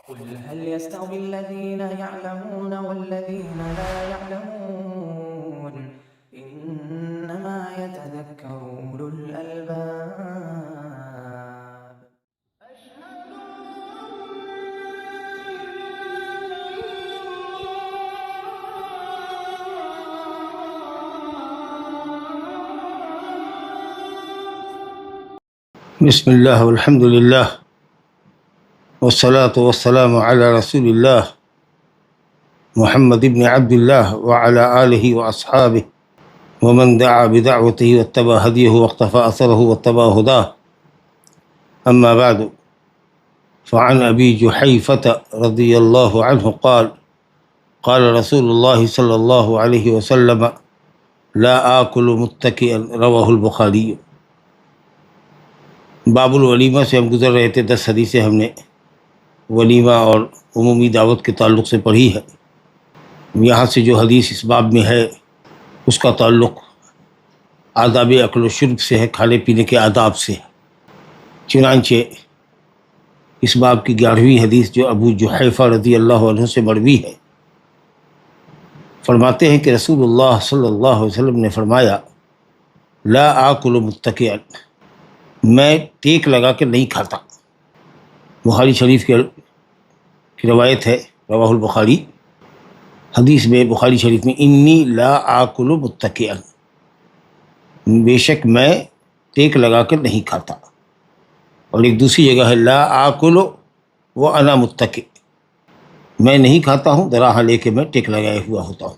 قل هل يستوي الذين يعلمون والذين لا يعلمون إنما يتذكر أولو الألباب. بسم اللہ والحمد للہ والصلاة والسلام علی رسول اللہ محمد بن عبد اللہ وعلی آلہ واصحابہ ومن دعا بدعوته واتبع هديه واقتفى أثره واتبع هداه. أما بعد، فعن أبي جحيفة رضي الله عنه قال قال رسول الله صلى الله عليه وسلم لا آكل متكئا، رواه البخاری. باب الولیمہ سے ہم گزر رہے تھے. 10 حدیثیں ہم نے ولیمہ اور عمومی دعوت کے تعلق سے پڑھی ہے. یہاں سے جو حدیث اس باب میں ہے اس کا تعلق آداب اکل و شرب سے ہے، کھانے پینے کے آداب سے ہے. چنانچہ اس باب کی 11ویں حدیث جو ابو جحیفہ رضی اللہ عنہ سے مروی ہے، فرماتے ہیں کہ رسول اللہ صلی اللہ علیہ وسلم نے فرمایا لا آکل متکئا، میں ٹیک لگا کے نہیں کھاتا. بخاری شریف کی روایت ہے، رواہ البخاری. حدیث میں بخاری شریف میں انی لا آکل متکئا، بے شک میں ٹیک لگا کر نہیں کھاتا. اور ایک دوسری جگہ ہے لا آکل وانا متکئ، میں نہیں کھاتا ہوں دراہ لے کے میں ٹیک لگائے ہوا ہوتا ہوں.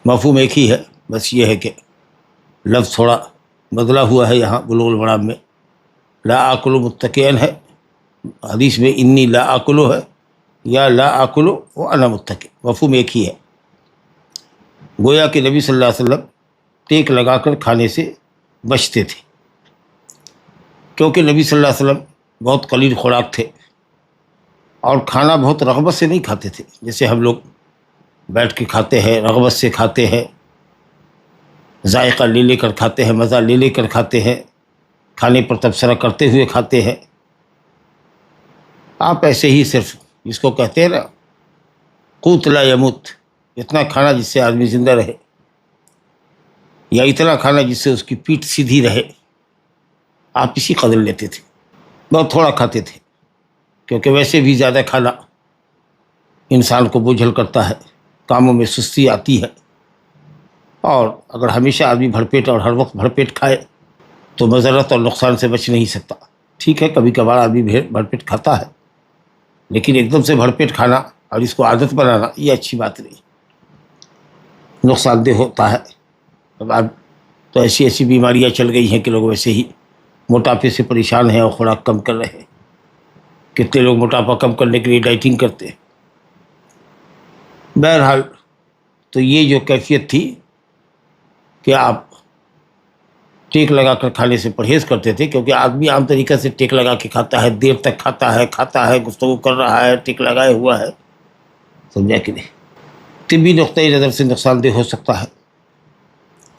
مفہوم ایک ہی ہے، بس یہ ہے کہ لفظ تھوڑا بدلا ہوا ہے. یہاں بلوغ المرام میں لا آکل متکئا ہے، حدیث میں انی لا آکل ہے، یا لا آکل وانا متکئ، مفہوم ایک ہی ہے. گویا کہ نبی صلی اللہ علیہ وسلم ٹیک لگا کر کھانے سے بچتے تھے، کیونکہ نبی صلی اللہ علیہ وسلم بہت قلیل خوراک تھے اور کھانا بہت رغبت سے نہیں کھاتے تھے. جیسے ہم لوگ بیٹھ کے کھاتے ہیں، رغبت سے کھاتے ہیں، ذائقہ لے لے کر کھاتے ہیں، مزہ لے لے کر کھاتے ہیں، کھانے پر تبصرہ کرتے ہوئے کھاتے ہیں. آپ ایسے ہی صرف جس کو کہتے ہیں نا قوت لا یموت، اتنا کھانا جس سے آدمی زندہ رہے، یا اتنا کھانا جس سے اس کی پیٹھ سیدھی رہے، آپ اسی قدر لیتے تھے. بہت تھوڑا کھاتے تھے، کیونکہ ویسے بھی زیادہ کھانا انسان کو بوجھل کرتا ہے، کاموں میں سستی آتی ہے. اور اگر ہمیشہ آدمی بھرپیٹ اور ہر وقت بھرپیٹ کھائے تو مضرت اور نقصان سے بچ نہیں سکتا. ٹھیک ہے کبھی کبھار آدمی بھرپیٹ کھاتا ہے، لیکن ایک دم سے بھرپیٹ کھانا اور اس کو عادت بنانا یہ اچھی بات نہیں، نقصان دہ ہوتا ہے. اب آج تو ایسی بیماریاں چل گئی ہیں کہ لوگ ویسے ہی موٹاپے سے پریشان ہیں اور خوراک کم کر رہے ہیں. کتنے لوگ موٹاپا کم کرنے کے لیے ڈائٹنگ کرتے ہیں. بہرحال تو یہ جو کیفیت تھی کہ آپ ٹیک لگا کر کھانے سے پرہیز کرتے تھے، کیونکہ آدمی عام طریقے سے ٹیک لگا کے کھاتا ہے، دیر تک کھاتا ہے، گفتگو کر رہا ہے، ٹیک لگائے ہوا ہے. سمجھا کہ نہیں؟ طبی نقطۂ نظر سے نقصان دہ ہو سکتا ہے،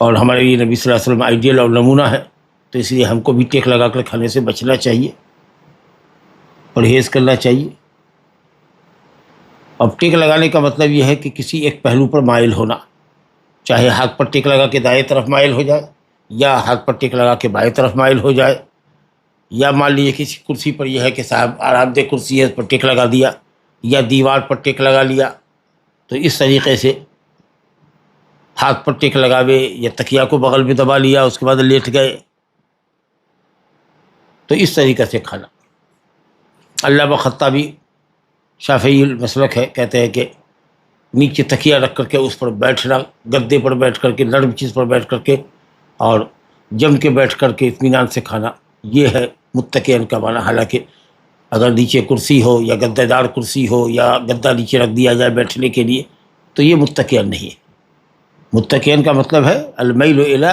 اور ہمارے لیے نبی صلی اللہ علیہ وسلم آئیڈیل اور نمونہ ہے، تو اس لیے ہم کو بھی ٹیک لگا کر کھانے سے بچنا چاہیے، پرہیز کرنا چاہیے. اب ٹیک لگانے کا مطلب یہ ہے کہ کسی ایک پہلو پر مائل ہونا، چاہے ہاتھ پر ٹیک لگا کے دائیں طرف مائل ہو جائے، یا ہاتھ پر ٹیک لگا کے بائیں طرف مائل ہو جائے، یا مان لیجیے کسی کرسی پر یہ ہے کہ صاحب آرام دہ کرسی ہے، اس پر ٹیک لگا دیا، یا دیوار پر ٹیک لگا لیا. تو اس طریقے سے ہاتھ پر ٹیک لگاوے یا تکیا کو بغل میں دبا لیا، اس کے بعد لیٹ گئے، تو اس طریقے سے کھانا. علامہ خطابی شافعی المسلک ہے، کہتے ہیں کہ نیچے تکیہ رکھ کر کے اس پر بیٹھنا، گدے پر بیٹھ کر کے، نرم چیز پر بیٹھ کر کے اور جم کے بیٹھ کر کے اطمینان سے کھانا، یہ ہے متکئن کا معنی. حالانکہ اگر نیچے کرسی ہو یا گدے دار کرسی ہو یا گدا نیچے رکھ دیا جائے بیٹھنے کے لیے تو یہ متکئن نہیں ہے. متکئن کا مطلب ہے المیل الی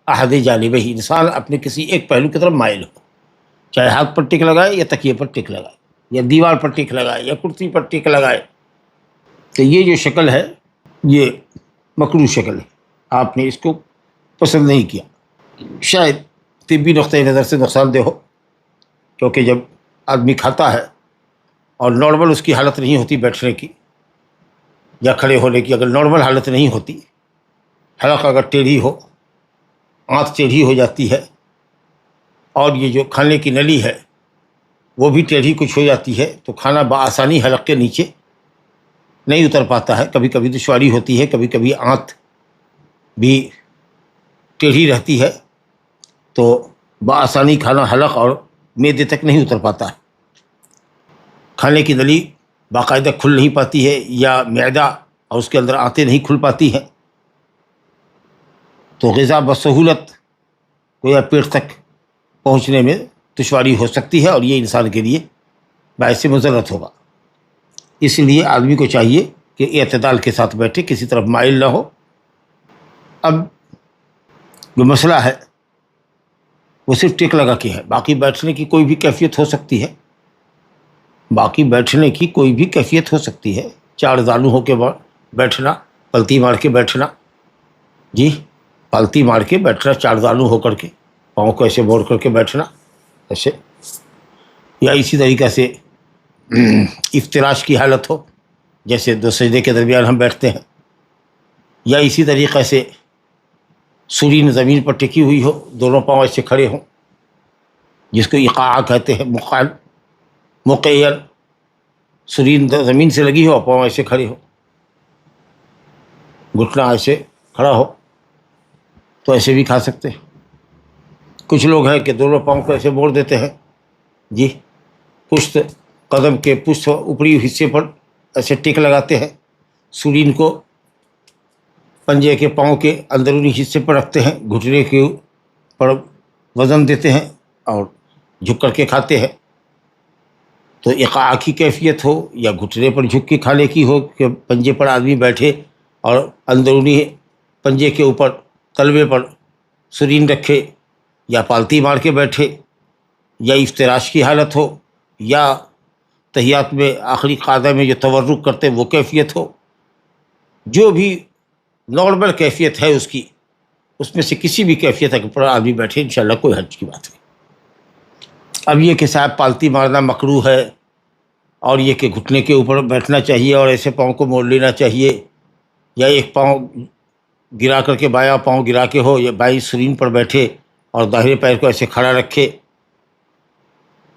احد جانبہ، انسان اپنے کسی ایک پہلو کی طرف مائل ہو، چاہے ہاتھ پر ٹیک لگائے یا تکیے پر ٹیک لگائے یا دیوار پر ٹیک لگائے یا کرسی پر ٹیک لگائے. تو یہ جو شکل ہے یہ مکروہ شکل ہے، آپ نے اس کو پسند نہیں کیا. شاید طبی نقطۂ نظر سے نقصان دہ ہو، کیونکہ جب آدمی کھاتا ہے اور نارمل اس کی حالت نہیں ہوتی بیٹھنے کی یا کھڑے ہونے کی، اگر نارمل حالت نہیں ہوتی، حلق اگر ٹیڑھی ہو، آنکھ ٹیڑھی ہو جاتی ہے، اور یہ جو کھانے کی نلی ہے وہ بھی ٹیڑھی کچھ ہو جاتی ہے، تو کھانا بآسانی حلق کے نیچے نہیں اتر پاتا ہے، کبھی کبھی دشواری ہوتی ہے، کبھی کبھی آنت بھی ٹیڑھی رہتی ہے، تو بآسانی کھانا حلق اور معدے تک نہیں اتر پاتا ہے، کھانے کی نلی باقاعدہ کھل نہیں پاتی ہے، یا معدہ اور اس کے اندر آنتیں نہیں کھل پاتی ہیں، تو غذا بسہولت گویا پیٹ تک پہنچنے میں دشواری ہو سکتی ہے، اور یہ انسان کے لیے باعث مضرت ہوگا۔ اس لیے آدمی کو چاہیے کہ اعتدال کے ساتھ بیٹھے، کسی طرف مائل نہ ہو۔ اب جو مسئلہ ہے وہ صرف ٹیک لگا کے ہے، باقی بیٹھنے کی کوئی بھی کیفیت ہو سکتی ہے، باقی بیٹھنے کی کوئی بھی کیفیت ہو سکتی ہے، چار زانو ہو کے بیٹھنا، پلتی مار کے بیٹھنا، جی پلتی مار کے بیٹھنا، چار زانو ہو کر کے پاؤں کو ایسے موڑ کر کے بیٹھنا، ایسے، یا اسی طریقے سے افتراش کی حالت ہو، جیسے دو سجدے کے درمیان ہم بیٹھتے ہیں، یا اسی طریقے سے سرین زمین پر ٹکی ہوئی ہو، دونوں پاؤں ایسے کھڑے ہوں، جس کو ایقاع کہتے ہیں، مقیل، سرین زمین سے لگی ہو اور پاؤں ایسے کھڑے ہو، گھٹنا ایسے کھڑا ہو، تو ایسے بھی کھا سکتے ہیں۔ کچھ لوگ ہیں کہ دونوں پاؤں کو ایسے موڑ دیتے ہیں، جی پشت قدم کے پشت اوپری حصے پر ایسے ٹک لگاتے ہیں، سرین کو پنجے کے پاؤں کے اندرونی حصے پر رکھتے ہیں، گھٹنے کے پر وزن دیتے ہیں اور جھک کر کے کھاتے ہیں۔ تو ایقاع کی کیفیت ہو یا گھٹنے پر جھک کے کھانے کی ہو، کہ پنجے پر آدمی بیٹھے اور اندرونی پنجے کے اوپر تلوے پر سرین رکھے، یا پالتی مار کے بیٹھے، یا افتراش کی حالت ہو، یا تحیات میں آخری قاعدہ میں جو تورک کرتے وہ کیفیت ہو، جو بھی نارمل کیفیت ہے اس میں سے کسی بھی کیفیت پر آدمی بیٹھے، انشاءاللہ کوئی حرج کی بات نہیں۔ اب یہ کہ صاحب پالتی مارنا مکروہ ہے، اور یہ کہ گھٹنے کے اوپر بیٹھنا چاہیے اور ایسے پاؤں کو موڑ لینا چاہیے، یا ایک پاؤں گرا کر کے بایاں پاؤں گرا کے ہو، یا بائیں سرین پر بیٹھے اور داہنے پیر کو ایسے کھڑا رکھے،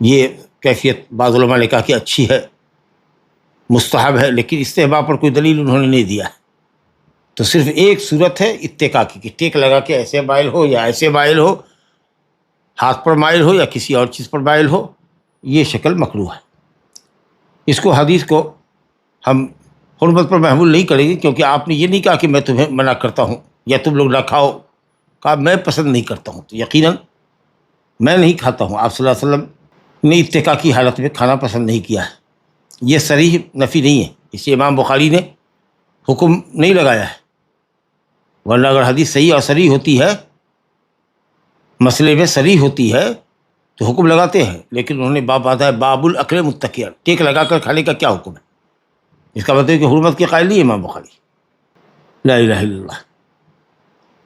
یہ کیفیت بعض علماء نے کہا کہ اچھی ہے، مستحب ہے، لیکن استحباب پر کوئی دلیل انہوں نے نہیں دیا ہے۔ تو صرف ایک صورت ہے اتکا کی، کہ ٹیک لگا کے ایسے مائل ہو یا ایسے مائل ہو، ہاتھ پر مائل ہو یا کسی اور چیز پر مائل ہو، یہ شکل مکروہ ہے۔ اس کو حدیث کو ہم حرمت پر محمول نہیں کریں گے، کیونکہ آپ نے یہ نہیں کہا کہ میں تمہیں منع کرتا ہوں یا تم لوگ نہ کھاؤ، کہا میں پسند نہیں کرتا ہوں، تو یقیناً میں نہیں کھاتا ہوں۔ آپ صلی اللہ علیہ وسلم نے اتکا کی حالت میں کھانا پسند نہیں کیا ہے، یہ صریح نفی نہیں ہے، اس لیے امام بخاری نے حکم نہیں لگایا ہے، ورنہ اگر حدیث صحیح اور صریح ہوتی ہے، مسئلے میں صریح ہوتی ہے، تو حکم لگاتے ہیں، لیکن انہوں نے باب باندھا ہے، باب الاکل متکئا، ٹیک لگا کر کھانے کا کیا حکم ہے؟ اس کا مطلب ہے کہ حرمت کے قائل نہیں ہے امام بخاری، لا الہ الا اللہ۔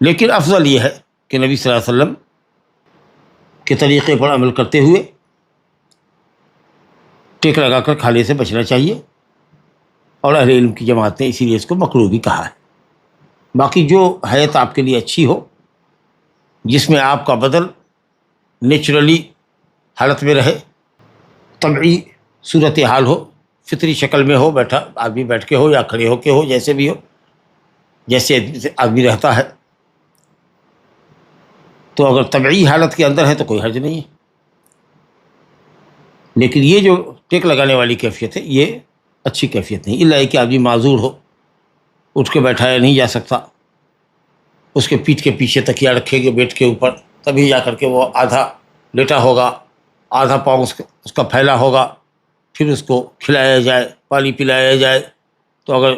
لیکن افضل یہ ہے کہ نبی صلی اللہ علیہ وسلم کے طریقے پر عمل کرتے ہوئے ٹیک لگا کر کھانے سے بچنا چاہیے، اور اہل علم کی جماعت نے اسی لیے اس کو مکروہ بھی کہا ہے۔ باقی جو حیت آپ کے لیے اچھی ہو، جس میں آپ کا بدن نیچرلی حالت میں رہے، طبعی صورتحال ہو، فطری شکل میں ہو، بیٹھا آدمی بیٹھ کے ہو یا کھڑے ہو کے ہو، جیسے بھی ہو، جیسے آدمی رہتا ہے، تو اگر طبعی حالت کے اندر ہے تو کوئی حرج نہیں ہے۔ لیکن یہ جو ٹیک لگانے والی کیفیت ہے، یہ اچھی کیفیت نہیں، الا کہ آدمی معذور ہو، اٹھ کے بیٹھایا نہیں جا سکتا، اس کے پیٹھ کے پیچھے تکیہ رکھے گے بیٹھ کے اوپر، تبھی جا کر کے وہ آدھا لیٹا ہوگا، آدھا پاؤں اس کا پھیلا ہوگا، پھر اس کو کھلایا جائے، پانی پلایا جائے، تو اگر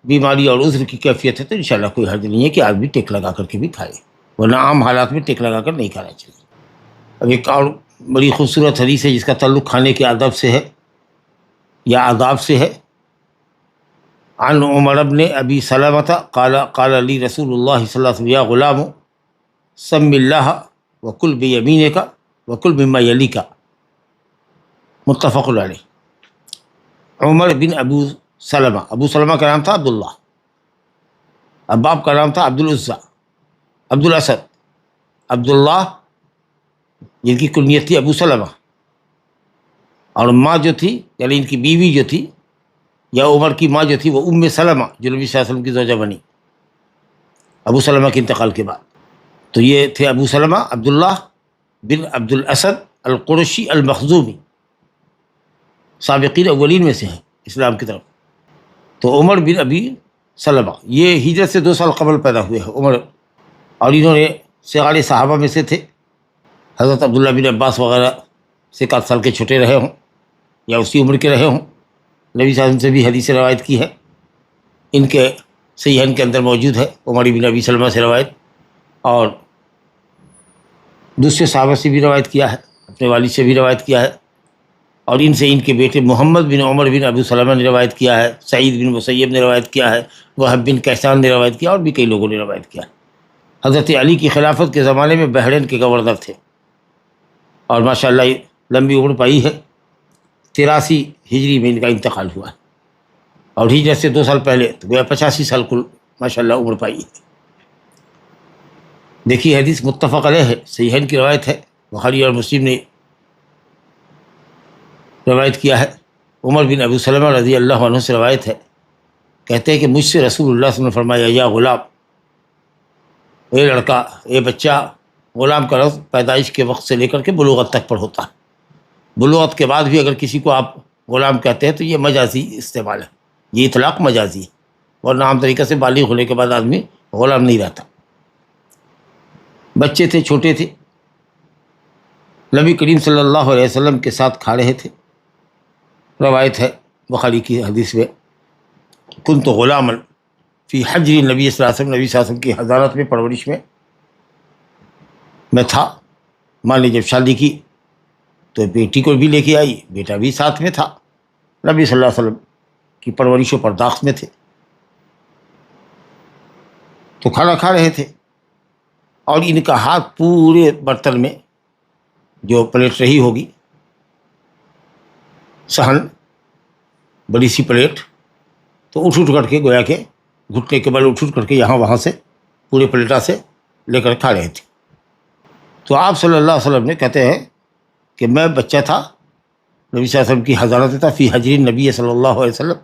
بیماری اور عذر کی کیفیت ہے تو انشاءاللہ کوئی حرج نہیں ہے کہ آدمی ٹیک لگا کر کے بھی کھائے، ورنہ عام حالات میں ٹیک لگا کر نہیں کھانا چاہیے۔ اب ایک اور بڑی خوبصورت حدیث ہے جس کا تعلق کھانے کے آداب سے ہے یا آداب سے ہے۔ عن عمر بن ابی سلمۃ قال قال لی رسول اللہ صلی اللہ علیہ وسلم یا غلام سم اللہ وکل بیمینک وکل مما یلیک، متفق علیہ۔ عمر بن سلمہ، ابو سلمہ کا نام تھا عبداللہ، اب باپ کا نام تھا عبدالعزیٰ، عبدالاسد، عبداللہ جن کی کنیت تھی ابو سلمہ، اور ماں جو تھی یعنی ان کی بیوی جو تھی یا عمر کی ماں جو تھی وہ ام سلمہ جو نبی صلی اللہ علیہ وسلم کی زوجہ بنی ابو سلمہ کے انتقال کے بعد. تو یہ تھے ابو سلمہ عبداللہ بن عبدالاسد القرشی المخزومی، سابقین اولین میں سے ہیں اسلام کی طرف. تو عمر بن ابی سلمہ یہ ہجرت سے 2 سال قبل پیدا ہوئے ہیں عمر، اور انہوں نے صغار صحابہ میں سے تھے. حضرت عبداللہ بن عباس وغیرہ سے 1 سال کے چھوٹے رہے ہوں یا اسی عمر کے رہے ہوں. نبی صلی اللہ علیہ وسلم سے بھی حدیث روایت کی ہے، ان کے صحیحین کے اندر موجود ہے عمر بن ابی سلمہ سے روایت، اور دوسرے صحابہ سے بھی روایت کیا ہے، اپنے والد سے بھی روایت کیا ہے، اور ان سے ان کے بیٹے محمد بن عمر بن ابو سلمہ نے روایت کیا ہے، سعید بن مسیب نے روایت کیا ہے، وہب بن کیسان نے روایت کیا، اور بھی کئی لوگوں نے روایت کیا. حضرت علی کی خلافت کے زمانے میں بحرین کے گورنر تھے، اور ماشاءاللہ لمبی عمر پائی ہے. 83 ہجری میں ان کا انتقال ہوا ہے، اور ہجرت سے 2 سال پہلے تو گویا 85 سال کل ماشاءاللہ عمر پائی ہے. دیکھیے حدیث متفق علیہ ہے، صحیحین کی روایت ہے، بخاری اور مسلم نے روایت کیا ہے. عمر بن ابو سلمہ رضی اللہ عنہ سے روایت ہے، کہتے ہیں کہ مجھ سے رسول اللہ صلی اللہ علیہ وسلم نے فرمایا یا غلام، اے لڑکا، اے بچہ. غلام کا لفظ پیدائش کے وقت سے لے کر کے بلوغت تک پر ہوتا ہے. بلوغت کے بعد بھی اگر کسی کو آپ غلام کہتے ہیں تو یہ مجازی استعمال ہے، یہ اطلاق مجازی ہے، ورنہ عام طریقے سے بالغ ہونے کے بعد آدمی غلام نہیں رہتا. بچے تھے، چھوٹے تھے، نبی کریم صلی اللہ علیہ وسلم کے ساتھ کھا رہے تھے. روایت ہے بخاری کی حدیث میں، کنت غلاما فی حجر نبی صلی اللہ علیہ وسلم، نبی صلی اللہ علیہ وسلم کی حضانت میں، پرورش میں تھا. ماں نے جب شادی کی تو بیٹی کو بھی لے کے آئی، بیٹا بھی ساتھ میں تھا، نبی صلی اللہ علیہ وسلم کی پرورش و پرداخت میں تھے. تو کھانا کھا رہے تھے، اور ان کا ہاتھ پورے برتن میں جو پلیٹ رہی ہوگی، صحن، بڑی سی پلیٹ، تو اٹھ کر کے گویا کہ گھٹنے کے بل اٹھ کر کے یہاں وہاں سے پورے پلیٹا سے لے کر کھا رہے تھے. تو آپ صلی اللہ علیہ وسلم نے کہتے ہیں کہ میں بچہ تھا، نبی صلی اللہ علیہ وسلم کی حضانت تھا، فی حجر نبی صلی اللہ علیہ وسلم،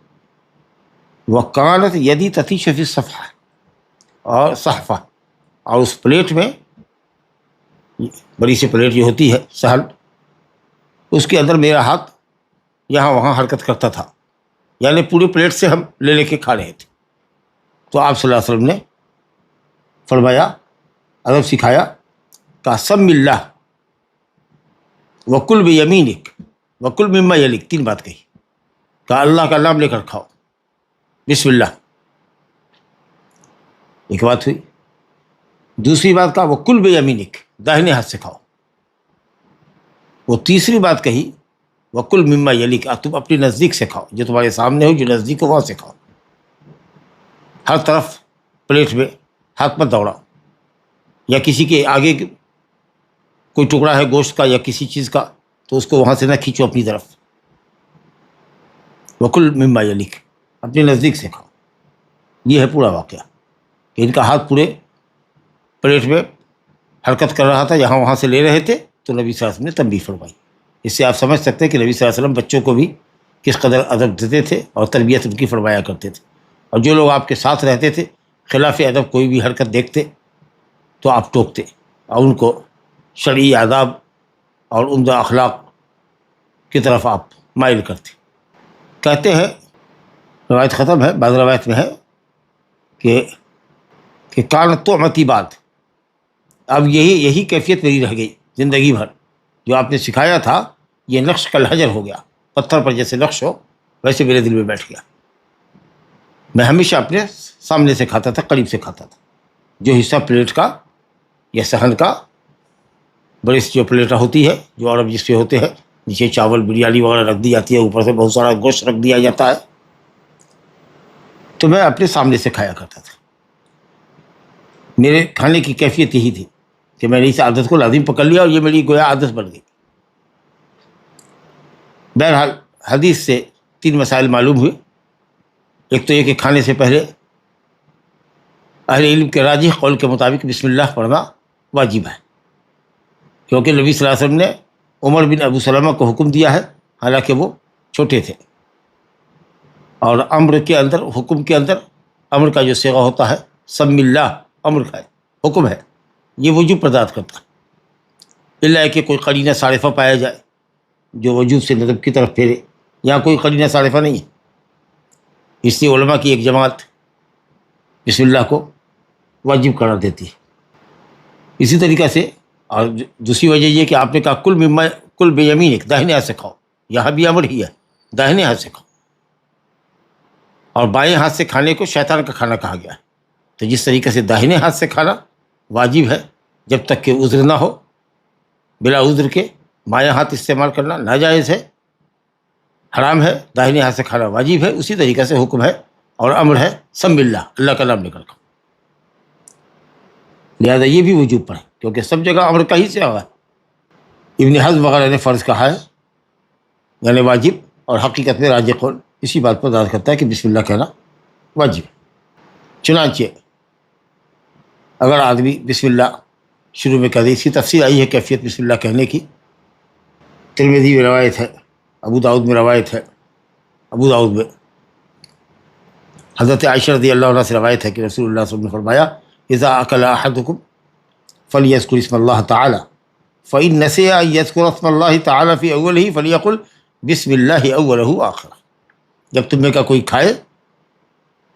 وکانت یدی تتیش فی الصفحہ، اور صحفہ، اور اس پلیٹ میں، بڑی سی پلیٹ جو ہوتی ہے سہل، اس کے اندر میرا ہاتھ یہاں وہاں حرکت کرتا تھا، یعنی پوری پلیٹ سے ہم لے کے کھا رہے تھے. تو آپ صلی اللہ علیہ وسلم نے فرمایا، ادب سکھایا، کہ سم اللہ وکل بیمینک وکل مما یلک، 3 بات کہی، کہ اللہ کا نام لے کر کھاؤ، بسم اللہ، ایک بات ہوئی. دوسری بات کہا وکل بیمینک، داہنے ہاتھ سے کھاؤ. وہ تیسری بات کہی وکل مما یلک، تم اپنے نزدیک سے کھاؤ، جو تمہارے سامنے ہو، جو نزدیک ہو وہاں سے کھاؤ. ہر طرف پلیٹ میں ہاتھ مت دوڑاؤ، یا کسی کے آگے کوئی ٹکڑا ہے گوشت کا یا کسی چیز کا تو اس کو وہاں سے نہ کھینچو اپنی طرف. وکل مما یلک، اپنے نزدیک سے کھاؤ. یہ ہے پورا واقعہ کہ ان کا ہاتھ پورے پلیٹ میں حرکت کر رہا تھا، یہاں وہاں سے لے رہے تھے، تو نبی صلی اللہ علیہ وسلم نے تنبیہ فرمائی. اس سے آپ سمجھ سکتے ہیں کہ نبی صلی اللہ علیہ وسلم بچوں کو بھی کس قدر ادب دیتے تھے اور تربیت ان کی فرمایا کرتے تھے. اور جو لوگ آپ کے ساتھ رہتے تھے، خلاف ادب کوئی بھی حرکت دیکھتے تو آپ ٹوکتے اور ان کو شرعی آداب اور عمدہ اخلاق کی طرف آپ مائل کرتے. کہتے ہیں، روایت ختم ہے، بعض روایت میں ہے کہ کانت طعمتی بعد، اب یہی کیفیت میری رہ گئی زندگی بھر، جو آپ نے سکھایا تھا یہ نقش کل حجر ہو گیا، پتھر پر جیسے نقش ہو ویسے میرے دل میں بیٹھ گیا. میں ہمیشہ اپنے سامنے سے کھاتا تھا، قریب سے کھاتا تھا. جو حصہ پلیٹ کا یا صحن کا، بڑی سی جو پلیٹیں ہوتی ہے جو عرب جس پہ ہوتے ہیں، نیچے چاول بریانی وغیرہ رکھ دی جاتی ہے، اوپر سے بہت سارا گوشت رکھ دیا جاتا ہے، تو میں اپنے سامنے سے کھایا کرتا تھا. میرے کھانے کی کیفیت یہی تھی کہ میں نے اس عادت کو لازم پکڑ لیا اور یہ میری گویا عادت بن گئی. بہرحال حدیث سے 3 مسائل معلوم ہوئے. ایک تو یہ کہ کھانے سے پہلے اہل علم کے راجح قول کے مطابق بسم اللہ پڑھنا واجب ہے، کیونکہ نبی صلی اللہ علیہ وسلم نے عمر بن ابو سلمہ کو حکم دیا ہے، حالانکہ وہ چھوٹے تھے. اور امر کے اندر، حکم کے اندر امر کا جو صیغہ ہوتا ہے سم اللہ، امر کا ہے، حکم ہے، یہ وجوب پرداد کرتا ہے، الا کہ کوئی قرینہ صارفہ پایا جائے جو وجوب سے ندب کی طرف پھیرے. یہاں کوئی قرینہ صارفہ نہیں ہے، اس لیے علماء کی ایک جماعت بسم اللہ کو واجب قرار دیتی ہے. اسی طریقہ سے اور دوسری وجہ یہ کہ آپ نے کہا کل بیمینک، داہنے ہاتھ سے کھاؤ، یہاں بھی امر ہی ہے، داہنے ہاتھ سے کھاؤ. اور بائیں ہاتھ سے کھانے کو شیطان کا کھانا کہا گیا ہے. تو جس طریقے سے داہنے ہاتھ سے کھانا واجب ہے جب تک کہ عذر نہ ہو، بلا عذر کے بائیں ہاتھ استعمال کرنا ناجائز ہے، حرام ہے. داہنے ہاتھ سے کھانا واجب ہے. اسی طریقے سے حکم ہے اور امر ہے سم اللہ، اللہ کا نام لے کر کھاؤ. لہذا یہ بھی وجوب پر ہے کیونکہ سب جگہ امر کا ہی سے آگا ہے. ابن حزم وغیرہ نے فرض کہا ہے یعنی واجب، اور حقیقت میں راجح قول اسی بات پر داد کرتا ہے کہ بسم اللہ کہنا واجب. چنانچہ اگر آدمی بسم اللہ شروع میں کہہ دے، اس کی تفصیل آئی ہے کیفیت بسم اللہ کہنے کی. ترمذی میں روایت ہے، ابو داؤد میں روایت ہے. ابو داؤد میں حضرت عائشہ رضی اللہ عنہ سے روایت ہے کہ رسول اللہ صلی اللہ علیہ وسلم نے فرمایا اذا اکل احدکم فلیذکر اسم اللہ تعالی فإن نسي أن يذكر اسم الله تعالی فی اولہ فلیقل بسم اللہ اولہ آخرہ. جب تم میں کا کوئی کھائے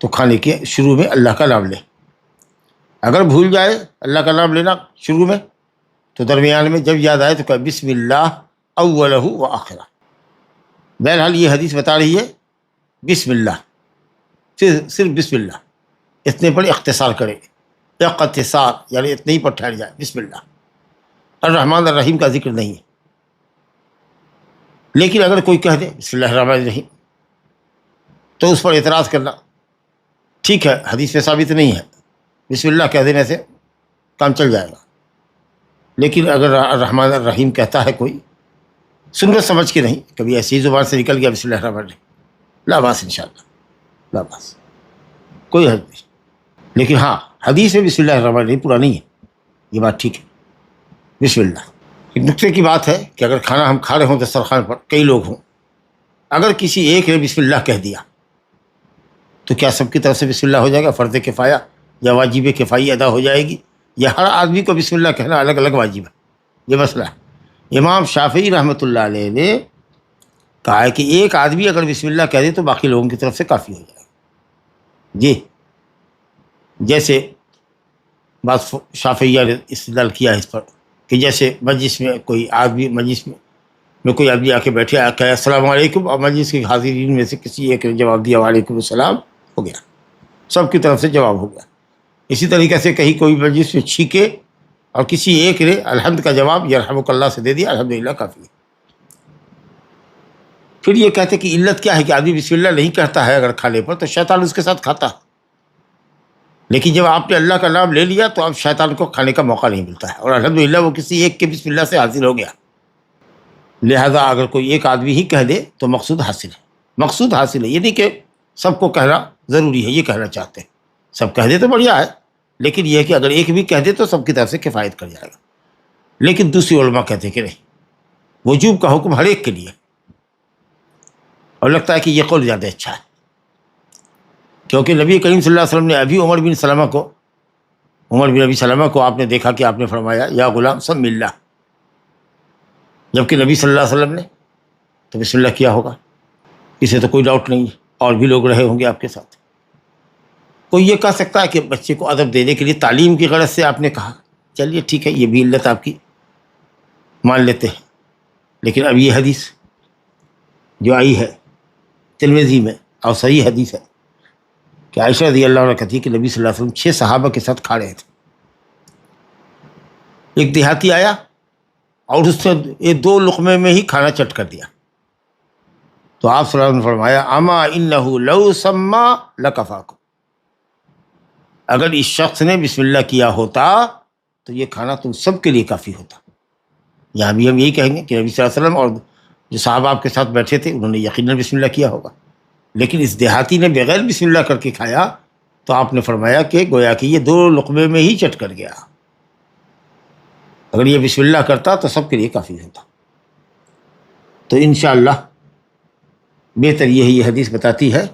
تو کھانے کے شروع میں اللہ کا نام لے. اگر بھول جائے اللہ کا نام لینا شروع میں تو درمیان میں جب یاد آئے تو کہ بسم اللہ اولہ و آخرہ. بہرحال یہ حدیث بتا رہی ہے بسم اللہ، صرف بسم اللہ، اتنے پر اختصار کرے، اختصار یعنی اتنے ہی پر ٹھہر جائے. بسم اللہ الرحمن الرحیم کا ذکر نہیں ہے. لیکن اگر کوئی کہہ دے بسم اللہ الرحمن الرحیم تو اس پر اعتراض کرنا ٹھیک ہے، حدیث میں ثابت نہیں ہے، بسم اللہ کہہ دینے سے کام چل جائے گا. لیکن اگر الرحمن الرحیم کہتا ہے کوئی سنت سمجھ کے نہیں، کبھی ایسی زبان سے نکل گیا بسم اللہ الرحمن الرحیم، لا باس انشاءاللہ، لا باس، کوئی حرج نہیں. لیکن ہاں حدیث میں بسم اللہ الرحمن الرحیم پورا نہیں ہے، یہ بات ٹھیک ہے. بسم اللہ ایک نقطے کی بات ہے کہ اگر کھانا ہم کھا رہے ہوں دسترخوان پر، کئی لوگ ہوں، اگر کسی ایک نے بسم اللہ کہہ دیا تو کیا سب کی طرف سے بسم اللہ ہو جائے گا؟ فرض کفایہ یا واجب کفائی ادا ہو جائے گی؟ یا ہر آدمی کو بسم اللہ کہنا الگ الگ واجب ہے؟ یہ مسئلہ ہے. امام شافعی رحمۃ اللہ علیہ نے کہا ہے کہ ایک آدمی اگر بسم اللہ کہہ دے تو باقی لوگوں کی طرف سے کافی ہو جائے گا. جی جیسے بعض شافعیہ نے استدلال کیا ہے اس پر کہ جیسے مجلس میں کوئی آدمی، مجلس میں کوئی آدمی آ کے بیٹھے، کہا السلام علیکم، اور مجلس کے حاضرین میں سے کسی ایک نے جواب دیا وعلیکم السلام، ہو گیا، سب کی طرف سے جواب ہو گیا. اسی طریقے سے کہیں کوئی مجلس میں چھینکے اور کسی ایک نے الحمد کا جواب یرحمک اللہ سے دے دیا، الحمدللہ کافی ہے. پھر یہ کہتے کہ علت کیا ہے کہ آدمی بسم اللہ نہیں کہتا ہے اگر کھانے پر تو شیطان اس کے ساتھ کھاتا ہے، لیکن جب آپ نے اللہ کا نام لے لیا تو اب شیطان کو کھانے کا موقع نہیں ملتا ہے، اور الحمدللہ وہ کسی ایک کے بسم اللہ سے حاصل ہو گیا. لہذا اگر کوئی ایک آدمی ہی کہہ دے تو مقصود حاصل ہے. مقصود حاصل ہے، یہ نہیں کہ سب کو کہنا ضروری ہے، یہ کہنا چاہتے ہیں سب کہہ دے تو بڑھیا ہے، لیکن یہ ہے کہ اگر ایک بھی کہہ دے تو سب کی طرف سے کفایت کر جائے گا. لیکن دوسری علماء کہتے ہیں کہ نہیں، وجوب کا حکم ہر ایک کے لیے، اور لگتا ہے کہ یہ قول زیادہ اچھا ہے، کیونکہ نبی کریم صلی اللہ علیہ وسلم نے ابھی عمر بن ابی سلمہ کو آپ نے دیکھا کہ آپ نے فرمایا یا غلام سم اللہ، جبکہ نبی صلی اللہ علیہ وسلم نے تو بسم اللہ کیا ہوگا، اسے تو کوئی ڈاؤٹ نہیں ہے. اور بھی لوگ رہے ہوں گے آپ کے ساتھ. کوئی یہ کہہ سکتا ہے کہ بچے کو ادب دینے کے لیے تعلیم کی غرض سے آپ نے کہا، چلیے ٹھیک ہے، یہ بھی علت آپ کی مان لیتے ہیں. لیکن اب یہ حدیث جو آئی ہے ترمذی میں اور صحیح حدیث ہے کہ عائشہ رضی اللہ عنہ کہتی ہے کہ نبی صلی اللہ علیہ وسلم 6 صحابہ کے ساتھ کھا رہے تھے. ایک دیہاتی آیا اور اس نے 2 لقمے میں ہی کھانا چٹ کر دیا. تو آپ صلی اللہ علیہ وسلم نے فرمایا اما انہ لو سما لکفاکم، اگر اس شخص نے بسم اللہ کیا ہوتا تو یہ کھانا تم سب کے لیے کافی ہوتا. یہاں بھی ہم یہی کہیں گے کہ نبی صلی اللہ علیہ وسلم اور جو صاحب آپ کے ساتھ بیٹھے تھے انہوں نے یقیناً بسم اللہ کیا ہوگا، لیکن اس دیہاتی نے بغیر بسم اللہ کر کے کھایا تو آپ نے فرمایا کہ گویا کہ یہ 2 لقمے میں ہی چٹ کر گیا، اگر یہ بسم اللہ کرتا تو سب کے لیے کافی ہوتا۔ تو انشاءاللہ بہتر یہ حدیث بتاتی ہے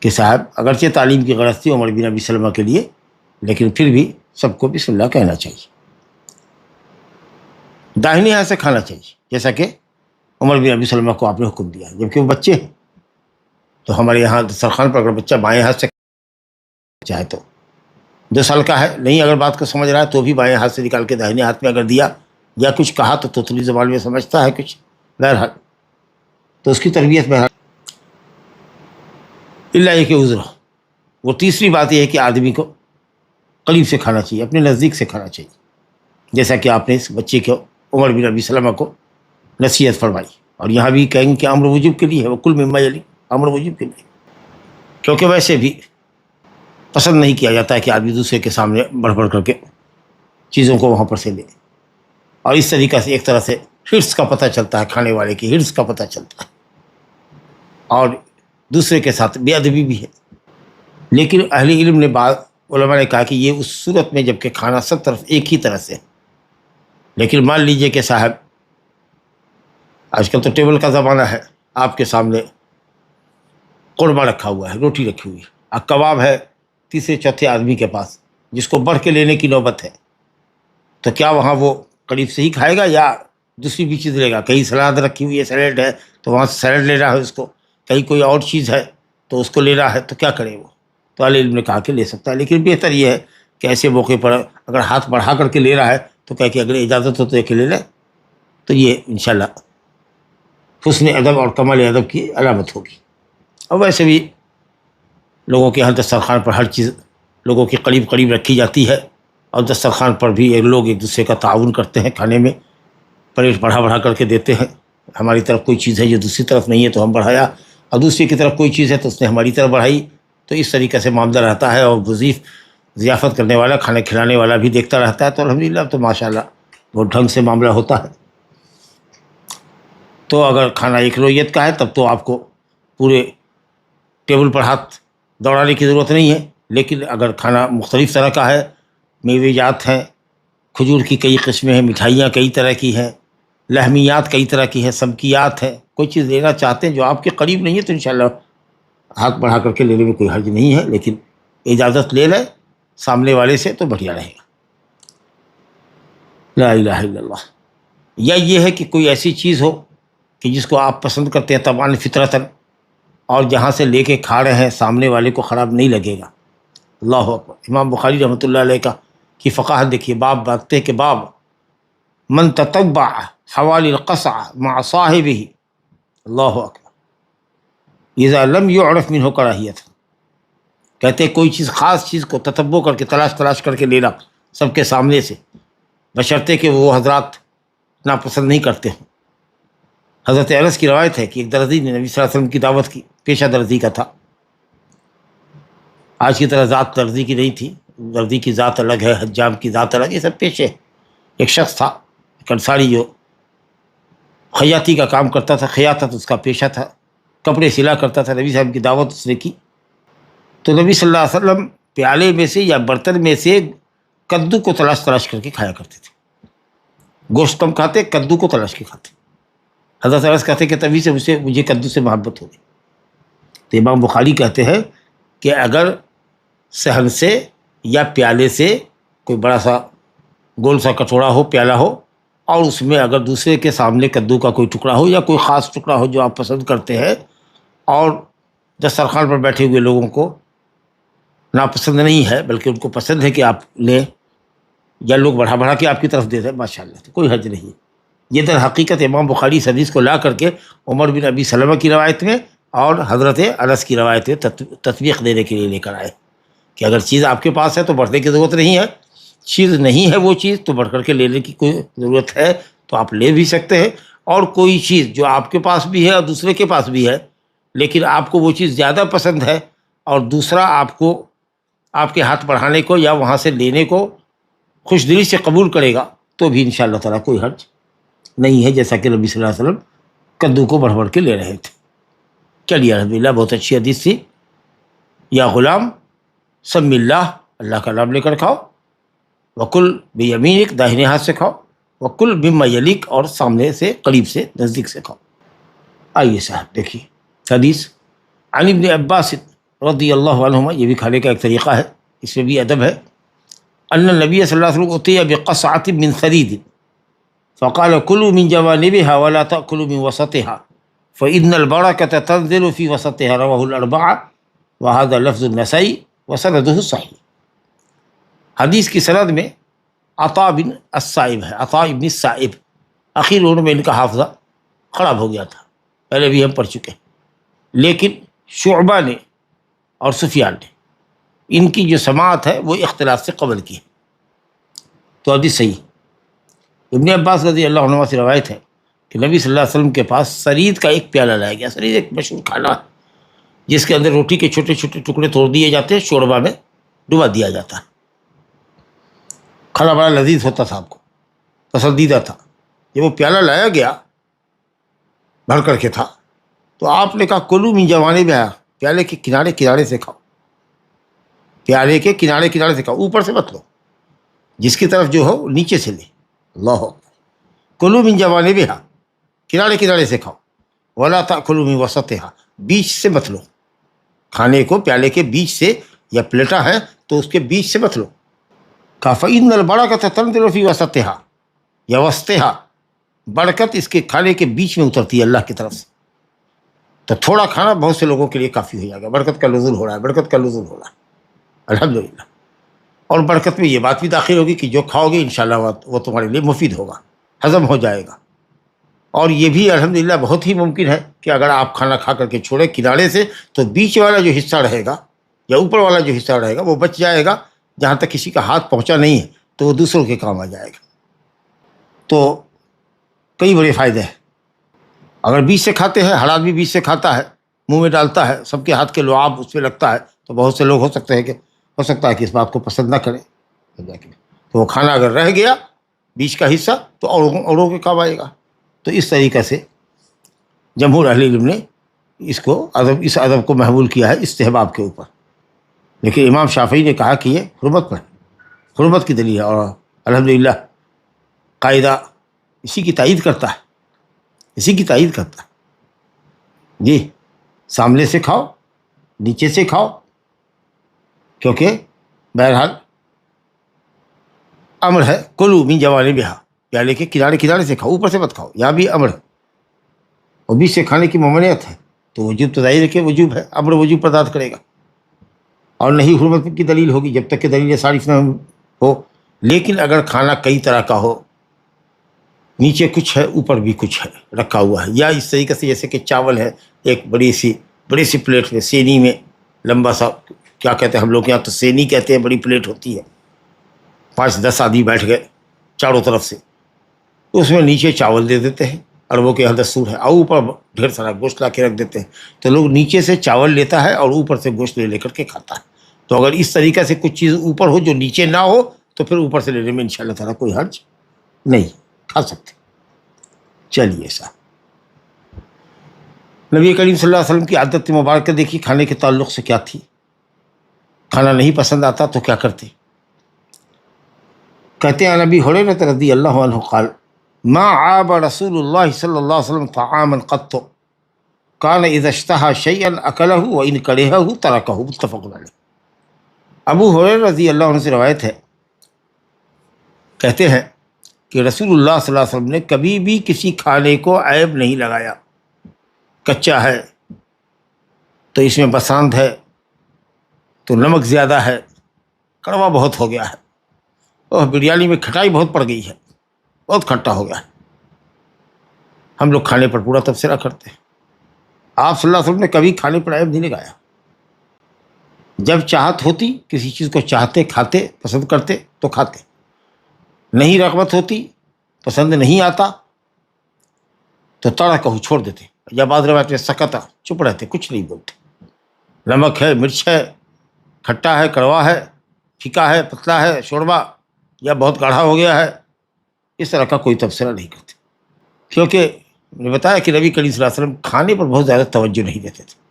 کہ صاحب اگرچہ تعلیم کی غرض تھی عمر بن ابی سلمہ کے لیے، لیکن پھر بھی سب کو بسم اللہ کہنا چاہیے، داہنے ہاتھ سے کھانا چاہیے، جیسا کہ عمر بن ابی سلمہ کو آپ نے حکم دیا، جبکہ وہ بچے ہیں۔ تو ہمارے یہاں دسترخوان پر اگر بچہ بائیں ہاتھ سے چاہے تو 2 سال کا ہے نہیں، اگر بات کو سمجھ رہا ہے تو بھی بائیں ہاتھ سے نکال کے داہنے ہاتھ میں اگر دیا یا کچھ کہا تو توتلی زبان میں سمجھتا ہے کچھ، بہرحال تو اس کی تربیت بہرحال اللہ یہ کہ عذر ہو۔ وہ تیسری بات یہ ہے کہ آدمی کو قریب سے کھانا چاہیے، اپنے نزدیک سے کھانا چاہیے، جیسا کہ آپ نے اس بچے کو عمر بن ابی سلمہ کو نصیحت فرمائی، اور یہاں بھی کہیں گے کہ امر وجوب کے لیے ہے، وہ کل مما یلی، امر وجوب کے لیے، کیونکہ ویسے بھی پسند نہیں کیا جاتا ہے کہ آدمی دوسرے کے سامنے بڑھ بڑھ کر کے چیزوں کو وہاں پر سے لے، اور اس طریقہ سے ایک طرح سے حرص کا پتہ چلتا ہے، کھانے والے کی حرص کا پتہ چلتا ہے، اور دوسرے کے ساتھ بے ادبی بھی ہے۔ لیکن اہل علم نے بعض علماء نے کہا کہ یہ اس صورت میں جب کہ کھانا سب طرف ایک ہی طرح سے، لیکن مان لیجئے کہ صاحب آج کل تو ٹیبل کا زمانہ ہے، آپ کے سامنے قورمہ رکھا ہوا ہے، روٹی رکھی ہوئی ہے، اب کباب ہے تیسرے چوتھے آدمی کے پاس جس کو بڑھ کے لینے کی نوبت ہے، تو کیا وہاں وہ قریب سے ہی کھائے گا یا دوسری بھی چیز لے گا؟ کہیں سلاد رکھی ہوئی ہے، سیلیڈ ہے تو وہاں سے سیلیڈ لے رہا ہے اس کو، کہیں کوئی اور چیز ہے تو اس کو لے رہا ہے، تو کیا کرے وہ؟ تو اہل علم نے کہا کہ لے سکتا ہے، لیکن بہتر یہ ہے کہ ایسے موقع پر اگر ہاتھ بڑھا کر کے لے رہا ہے تو کہہ کہ اگر اجازت ہو تو ایک لے لے، تو یہ انشاءاللہ حسن ادب اور کمال ادب کی علامت ہوگی۔ اور ویسے بھی لوگوں کے یہاں دسترخوان پر ہر چیز لوگوں کے قریب قریب رکھی جاتی ہے، اور دسترخوان پر بھی لوگ ایک دوسرے کا تعاون کرتے ہیں، کھانے میں پلیٹ بڑھا بڑھا کر کے دیتے ہیں، ہماری طرف کوئی چیز ہے جو دوسری طرف نہیں ہے تو ہم بڑھایا، اور دوسری کی طرف کوئی چیز ہے تو اس نے ہماری طرف بڑھائی، تو اس طریقے سے معاملہ رہتا ہے، اور وظیف ضیافت کرنے والا کھانا کھلانے والا بھی دیکھتا رہتا ہے، تو الحمدللہ تو ماشاءاللہ بہت ڈھنگ سے معاملہ ہوتا ہے۔ تو اگر کھانا ایک نوعیت کا ہے تب تو آپ کو پورے ٹیبل پر ہاتھ دوڑانے کی ضرورت نہیں ہے، لیکن اگر کھانا مختلف طرح کا ہے، میوے جات ہیں، کھجور کی کئی قسمیں ہیں، مٹھائیاں کئی طرح کی ہیں، لحمیات کئی طرح کی ہیں، سمکیات ہیں، کوئی چیز لینا چاہتے ہیں جو آپ کے قریب نہیں ہے تو انشاءاللہ ہاتھ بڑھا کر کے لینے میں کوئی حرج نہیں ہے، لیکن اجازت لے لیں سامنے والے سے تو بڑھیا رہے گا۔ لا الہ الا اللہ۔ یا یہ ہے کہ کوئی ایسی چیز ہو کہ جس کو آپ پسند کرتے ہیں طبعاً فطرتاً، اور جہاں سے لے کے کھا رہے ہیں سامنے والے کو خراب نہیں لگے گا۔ اللہ اکبر۔ امام بخاری رحمۃ اللہ علیہ کا کی فقاہت دیکھیے، باب باندھتے کہ باب من تتبع حوالی القصع مع صاحبہ، اللہ اکبر، اذا لم يعرف منہ کراہیت، کہتے ہیں کوئی چیز خاص چیز کو تتبع کر کے تلاش کر کے لینا سب کے سامنے سے، بشرطے کہ وہ حضرات ناپسند نہیں کرتے ہوں۔ حضرت انس کی روایت ہے کہ ایک درزی نے نبی صلی اللہ علیہ وسلم کی دعوت کی، پیشہ درزی کا تھا، آج کی طرح ذات درزی کی نہیں تھی، درزی کی ذات الگ ہے، حجام کی ذات الگ، یہ سب پیشے۔ ایک شخص تھا ایک انصاری جو خیاطی کا کام کرتا تھا، خیاطت اس کا پیشہ تھا، کپڑے سلا کرتا تھا، نبی صاحب کی دعوت اس نے کی تو نبی صلی اللہ علیہ وسلم پیالے میں سے یا برتن میں سے کدو کو تلاش کر کے کھایا کرتے تھے، گوشت کم کھاتے، کدو کو تلاش کے کھاتے۔ حضرت انس کہتے کہ تبھی سے مجھے کدو سے محبت ہو گئی۔ تو امام بخاری کہتے ہیں کہ اگر صحن سے یا پیالے سے کوئی بڑا سا گول سا کٹورا ہو، پیالہ ہو، اور اس میں اگر دوسرے کے سامنے کدو کا کوئی ٹکڑا ہو یا کوئی خاص ٹکڑا ہو جو آپ پسند کرتے ہیں، اور دسترخوان پر بیٹھے ہوئے لوگوں کو ناپسند نہیں ہے بلکہ ان کو پسند ہے کہ آپ لیں، یا لوگ بڑھا بڑھا کے آپ کی طرف دیتے ہیں، ماشاءاللہ تو کوئی حرج نہیں ہے۔ یہ در حقیقت امام بخاری اس حدیث کو لا کر کے عمر بن ابی سلمہ کی روایت میں اور حضرت انس کی روایت میں تطبیق دینے کے لیے لے کر آئے کہ اگر چیز آپ کے پاس ہے تو بڑھنے کی ضرورت نہیں ہے، چیز نہیں ہے وہ چیز تو بڑھ کر کے لینے کی کوئی ضرورت ہے تو آپ لے بھی سکتے ہیں، اور کوئی چیز جو آپ کے پاس بھی ہے اور دوسرے کے پاس بھی ہے لیکن آپ کو وہ چیز زیادہ پسند ہے اور دوسرا آپ کو آپ کے ہاتھ بڑھانے کو یا وہاں سے لینے کو خوش دلی سے قبول کرے گا تو بھی انشاءاللہ تعالیٰ کوئی حرج نہیں ہے، جیسا کہ نبی صلی اللہ علیہ وسلم کدو کو بڑھ بڑھ کے لے رہے تھے۔ چلیے الحمدللہ بہت اچھی حدیث تھی۔ یا غلام سمی اللہ، اللہ کا نام لے کر کھاؤ، وکل بیمینک، داہنے ہاتھ سے کھاؤ، وکل مما یلیک، اور سامنے سے قریب سے نزدیک سے کھاؤ۔ آئیے صاحب دیکھیے حدیث عن ابن عباس رضی اللہ عنہما، یہ بھی کھانے کا ایک طریقہ ہے، اس میں بھی ادب ہے۔ ان النبی صلی اللہ علیہ وسلم اتي بقصعة من ثريد فقال كلوا من جوانبها ولا تأكلوا من وسطها فإن البركة تنزل في وسطها، رواه الأربعة وهذا لفظ النسائی وسنده صحیح۔ حدیث کی سند میں عطا بن الصائب ہے، عطا ابن الصائب، اخیر عمر میں ان کا حافظہ خراب ہو گیا تھا، پہلے بھی ہم پڑھ چکے ہیں، لیکن شعبہ نے اور سفیان نے ان کی جو سماعت ہے وہ اختلاف سے قبل کی ہے، تو حدیث صحیح۔ ابن عباس رضی اللہ عنہ سے روایت ہے کہ نبی صلی اللہ علیہ وسلم کے پاس سرید کا ایک پیالہ لایا گیا۔ سرید ایک مشہور کھانا ہے جس کے اندر روٹی کے چھوٹے چھوٹے ٹکڑے توڑ دیے جاتے ہیں، شوربہ میں ڈبا دیا جاتا ہے، کھانا بڑا لذیذ ہوتا تھا، آپ کو پسندیدہ تھا۔ جب وہ پیالہ لایا گیا بھر کر کے تھا، تو آپ نے کہا کلو من جوانب میں، پیالے کے کنارے کنارے سے کھاؤ، پیالے کے کنارے کنارے سے کھاؤ، اوپر سے مت لو، جس کی طرف جو ہو نیچے سے لے۔ اللہ کلو من جوانبہا، کنارے کنارے سے کھاؤ، ولا تأکلوا من وسطہا، بیچ سے مت لو، کھانے کو پیالے کے بیچ سے، یا پلیٹا ہے تو اس کے بیچ سے مت لو۔ کہا فإن البرکۃ تنزل فی وسطہا، یا وسطہا، برکت اس کے کھانے کے بیچ میں اترتی ہے اللہ کی طرف سے، تو تھوڑا کھانا بہت سے لوگوں کے لیے کافی ہو جائے گا، برکت کا نزول ہو رہا ہے، برکت کا نزول ہو رہا ہے الحمدللہ۔ اور برکت میں یہ بات بھی داخل ہوگی کہ جو کھاؤ گے انشاءاللہ وہ تمہارے لیے مفید ہوگا، ہضم ہو جائے گا۔ اور یہ بھی الحمدللہ بہت ہی ممکن ہے کہ اگر آپ کھانا کھا کر کے چھوڑیں کنارے سے، تو بیچ والا جو حصہ رہے گا یا اوپر والا جو حصہ رہے گا وہ بچ جائے گا، جہاں تک کسی کا ہاتھ پہنچا نہیں ہے تو وہ دوسروں کے کام آ جائے گا۔ تو کئی بڑے فائدے ہیں۔ اگر بیچ سے کھاتے ہیں، ہر آدمی بیچ سے کھاتا ہے، منہ میں ڈالتا ہے، سب کے ہاتھ کے لعاب اس پہ لگتا ہے، تو بہت سے لوگ ہو سکتا ہے کہ اس بات کو پسند نہ کریں، تو وہ کھانا اگر رہ گیا بیچ کا حصہ تو اوروں کے کام آئے گا۔ تو اس طریقے سے جمہور اہل علم نے اس ادب کو محمول کیا ہے استحباب کے اوپر، لیکن امام شافعی نے کہا کہ یہ حرمت کی دلیل ہے، اور الحمدللہ قاعدہ اسی کی تائید کرتا ہے، جی سامنے سے کھاؤ، نیچے سے کھاؤ، کیونکہ بہرحال امر ہے کلو من جوانبہا، پیالے کے کنارے کنارے سے کھاؤ، اوپر سے مت کھاؤ، یہاں بھی امر ہے، اور بیچ سے کھانے کی ممانعت ہے، تو وجوب تو ظاہر ہے کہ وجوب ہے، امر وجوب پر ذات کرے گا، اور نہیں حرمت کی دلیل ہوگی جب تک کہ دلیل صارف نہ ہو۔ لیکن اگر کھانا کئی طرح کا ہو، نیچے کچھ ہے اوپر بھی کچھ ہے رکھا ہوا ہے، یا اس طریقے سے جیسے کہ چاول ہے ایک بڑی سی پلیٹ میں، سینی میں، لمبا سا، کیا کہتے ہیں ہم لوگ یہاں تو سینی کہتے ہیں، بڑی پلیٹ ہوتی ہے، 5-10 آدمی بیٹھ گئے چاروں طرف سے، اس میں نیچے چاول دے دیتے ہیں، عربوں کے یہاں دستور ہے، اور اوپر ڈھیر سارا گوشت لا کے رکھ دیتے ہیں، تو لوگ نیچے سے چاول لیتا ہے اور اوپر سے گوشت لے کر کے کھاتا ہے۔ تو اگر اس طریقے سے کچھ چیز اوپر ہو جو نیچے نہ ہو، تو پھر اوپر سے لینے میں انشاءاللہ تعالیٰ کوئی حرج نہیں، کھا سکتے۔ چلیے صاحب، نبی کریم صلی اللہ علیہ وسلم کی عادت مبارکہ دیکھی کھانے کے تعلق سے کیا تھی، کھانا نہیں پسند آتا تو کیا کرتے؟ کہتے ہیں نبی ہریرہ رضی اللہ عنہ قال ما عاب رسول اللہ صلی اللہ علیہ وسلم طعاما قط کان اذا اشتہى شیئا اکلہ وان کرہہ ترکہ، متفق علیہ۔ ابو ہریرہ رضی اللہ عنہ سے روایت ہے، کہتے ہیں کہ رسول اللہ صلی اللہ علیہ وسلم نے کبھی بھی کسی کھانے کو عیب نہیں لگایا، کچا ہے تو اس میں بساند ہے، تو نمک زیادہ ہے، کڑوا بہت ہو گیا ہے، اور بریانی میں کھٹائی بہت پڑ گئی ہے، بہت کھٹا ہو گیا ہے۔ ہم لوگ کھانے پر پورا تبصرہ کرتے ہیں، آپ صلی اللہ علیہ وسلم نے کبھی کھانے پر عیب نہیں لگایا۔ جب چاہت ہوتی کسی چیز کو چاہتے، کھاتے، پسند کرتے تو کھاتے، نہیں رغبت ہوتی، پسند نہیں آتا تو تڑا کہو چھوڑ دیتے، یا بعض روایت میں سکتا، چپ رہتے، کچھ نہیں بولتے۔ نمک ہے، مرچ ہے، کھٹا ہے، کڑوا ہے، پھیکا ہے، پتلا ہے شوربہ، یا بہت گاڑھا ہو گیا ہے، اس طرح کا کوئی تبصرہ نہیں کرتے، کیونکہ نے بتایا کہ نبی کریم صلی اللہ علیہ وسلم کھانے پر بہت زیادہ توجہ نہیں دیتے تھے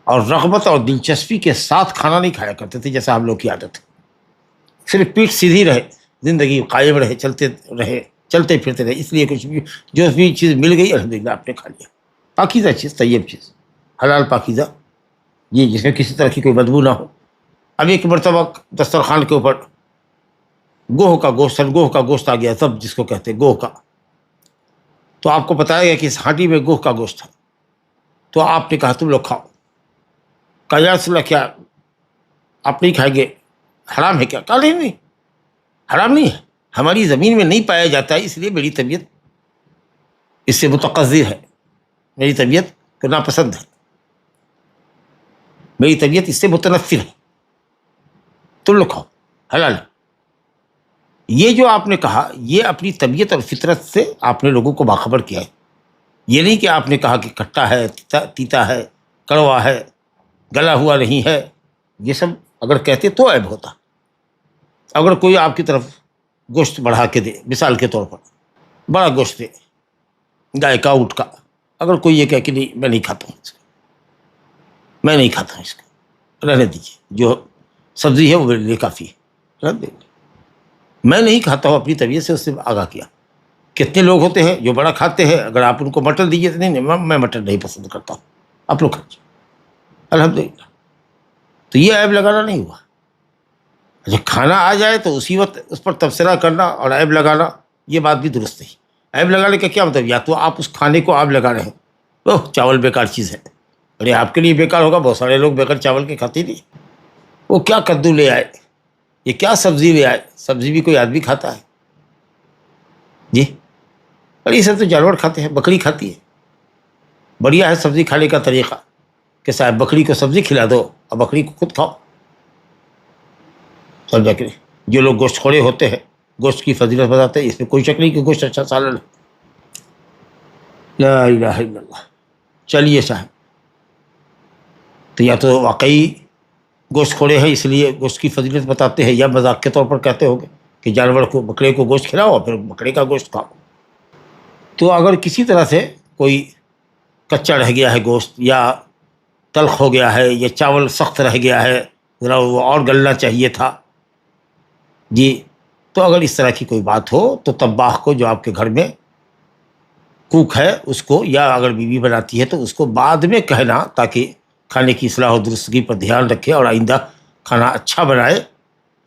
اور رغبت اور دلچسپی کے ساتھ کھانا نہیں کھایا کرتے تھے جیسا ہم لوگ کی عادت ہے. صرف پیٹ سیدھی رہے، زندگی قائم رہے، چلتے پھرتے رہے، اس لیے کچھ بھی جو بھی چیز مل گئی الحمدللہ آپ نے کھا لیا. پاکیزہ چیز، طیب چیز، حلال پاکیزہ، یہ جس میں کسی طرح کی کوئی بدبو نہ ہو. اب ایک مرتبہ دسترخوان کے اوپر گوہ کا گوشت، گوہ کا گوشت آ گیا، سب جس کو کہتے ہیں گوہ کا. تو آپ کو بتایا گیا کہ اس ہانڈی میں گوہ کا گوشت ہے. تو آپ نے کہا تم لوگ کھاؤ. کہا یا رسول اللہ کیا آپ نہیں کھائیں گے، حرام ہے کیا؟ کہا نہیں نہیں، حرام نہیں ہے، ہماری زمین میں نہیں پایا جاتا ہے، اس لیے میری طبیعت اس سے متقذر ہے، میری طبیعت کو ناپسند ہے، میری طبیعت اس سے متنفر ہے، تم لوگ کھاؤ، حلال ہے. یہ جو آپ نے کہا یہ اپنی طبیعت اور فطرت سے آپ نے لوگوں کو باخبر کیا ہے. یہ نہیں کہ آپ نے کہا کہ کھٹا ہے، تیتا ہے، کڑوا ہے، گلا ہوا نہیں ہے. یہ سب اگر کہتے تو عیب ہوتا. اگر کوئی آپ کی طرف گوشت بڑھا کے دے، مثال کے طور پر بڑا گوشت دے، گائے کا، اونٹ کا، اگر کوئی یہ کہے کہ نہیں میں نہیں کھاتا ہوں اس کو، میں نہیں کھاتا ہوں اس کو، رہنے دیجیے، جو سبزی ہے وہ میرے لیے کافی ہے، رکھ دیجیے. میں نہیں کھاتا ہوں، اپنی طبیعت سے اس سے آگاہ کیا. کتنے لوگ ہوتے ہیں جو بڑا کھاتے ہیں، اگر آپ ان کو مٹن دیجیے تو نہیں میں مٹن نہیں پسند کرتا ہوں، آپ لوگ کھائیے، الحمدللہ. تو یہ عیب لگانا نہیں ہوا. جب کھانا آ جائے تو اسی وقت اس پر تبصرہ کرنا اور عیب لگانا، یہ بات بھی درست نہیں. عیب لگانے کا کیا مطلب؟ یا تو آپ اس کھانے کو آپ لگا رہے ہیں، اوہ چاول بیکار چیز ہے، ارے آپ کے لیے بیکار ہوگا، بہت سارے لوگ بغیر چاول کے کھاتے نہیں. وہ کیا کدو لے آئے، یہ کیا سبزی لے آئے، سبزی بھی کوئی آدمی کھاتا ہے جی؟ اور یہ سب تو جانور کھاتے ہیں، بکری کھاتی ہے. بڑھیا ہے سبزی کھانے کا طریقہ کہ صاحب بکری کو سبزی کھلا دو اور بکری کو خود کھاؤ. سمجھا کہ نہیں؟ جو لوگ گوشت خوڑے ہوتے ہیں، گوشت کی فضیلت بتاتے ہیں، اس میں کوئی شک نہیں کہ گوشت اچھا سالن ہے. لا الہ الا اللہ. چلیے صاحب، تو یا تو واقعی گوشت خوڑے ہیں اس لیے گوشت کی فضیلت بتاتے ہیں، یا مذاق کے طور پر کہتے ہو گے کہ جانور کو، بکرے کو گوشت کھلاؤ اور پھر بکرے کا گوشت کھاؤ. تو اگر کسی طرح سے کوئی کچا رہ گیا ہے گوشت، یا تلخ ہو گیا ہے، یا چاول سخت رہ گیا ہے، ذرا وہ اور گلنا چاہیے تھا جی، تو اگر اس طرح کی کوئی بات ہو تو طباخ کو، جو آپ کے گھر میں کوک ہے، اس کو، یا اگر بیوی بناتی ہے تو اس کو بعد میں کہنا، تاکہ کھانے کی اصلاح و درستگی پر دھیان رکھے اور آئندہ کھانا اچھا بنائے،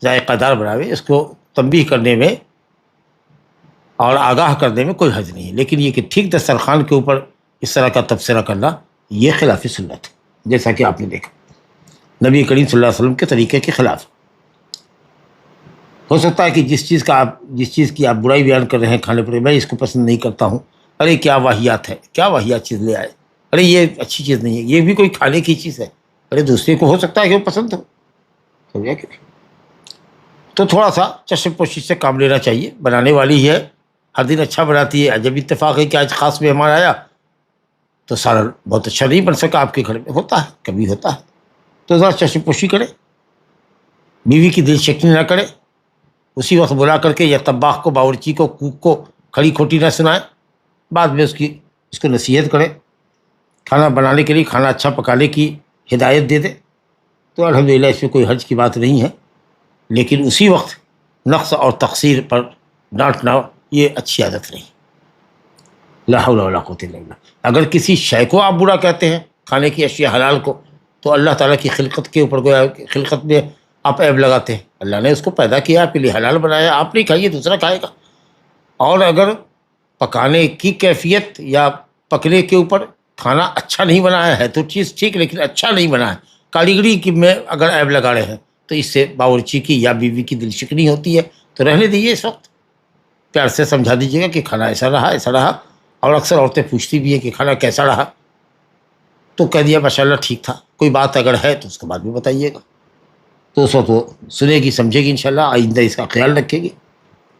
ذائقہ دار بنائے. اس کو تنبیہ کرنے میں اور آگاہ کرنے میں کوئی حرج نہیں ہے. لیکن یہ کہ ٹھیک دسترخوان کے اوپر اس طرح کا تبصرہ کرنا، یہ خلاف سنت ہے، جیسا کہ آپ نے دیکھا نبی کریم صلی اللہ علیہ وسلم کے طریقے کے خلاف. ہو سکتا ہے کہ جس چیز کی آپ برائی بیان کر رہے ہیں کھانے پر، میں اس کو پسند نہیں کرتا ہوں، ارے کیا واہیات ہے، کیا واہیات چیز لے آئے، ارے یہ اچھی چیز نہیں ہے، یہ بھی کوئی کھانے کی چیز ہے، ارے دوسرے کو ہو سکتا ہے کہ وہ پسند ہو. سمجھا کہ نہیں؟ تو تھوڑا سا چشم پوشی سے کام لینا چاہیے. بنانے والی ہی ہے، ہر دن اچھا بناتی ہے. جب اتفاق ہے کہ آج خاص مہمان آیا تو سالن بہت اچھا نہیں بن سکا آپ کے گھر میں، ہوتا ہے، کبھی ہوتا ہے، تو ذرا چشم پوشی کرے، بیوی کی دل شکنی نہ کرے. اسی وقت بلا کر کے یا طباخ کو، باورچی کو، کوک کو کھڑی کھوٹی نہ سنائے، بعد میں اس کو نصیحت کرے، کھانا بنانے کے لیے، کھانا اچھا پکانے کی ہدایت دے دے، تو الحمدللہ اس میں کوئی حرج کی بات نہیں ہے. لیکن اسی وقت نقص اور تقصیر پر ڈانٹنا، یہ اچھی عادت نہیں. لا حول ولا قوت الا باللہ. اگر کسی شے کو آپ برا کہتے ہیں، کھانے کی اشیاء حلال کو، تو اللہ تعالیٰ کی خلقت کے اوپر گویا خلقت میں آپ عیب لگاتے ہیں. اللہ نے اس کو پیدا کیا، آپ کے لیے حلال بنایا، آپ نہیں کھائیے دوسرا کھائے گا. اور اگر پکانے کی کیفیت یا پکنے کے اوپر کھانا اچھا نہیں بنا ہے تو چیز ٹھیک، لیکن اچھا نہیں بنا ہے، کاریگری کی میں اگر عیب لگا رہے ہیں، تو اس سے باورچی کی یا بیوی کی دل شکنی ہوتی ہے. تو رہنے دیجیے، اس وقت پیار سے سمجھا دیجیے گا کہ کھانا ایسا رہا، ایسا رہا. اور اکثر عورتیں پوچھتی بھی ہیں کہ کھانا کیسا رہا، تو کہہ دیا ماشاء اللہ ٹھیک تھا. کوئی بات اگر ہے تو اس کے بعد بھی بتائیے گا، تو اس وقت وہ سنے گی، سمجھے گی، انشاءاللہ آئندہ اس کا خیال رکھے گی.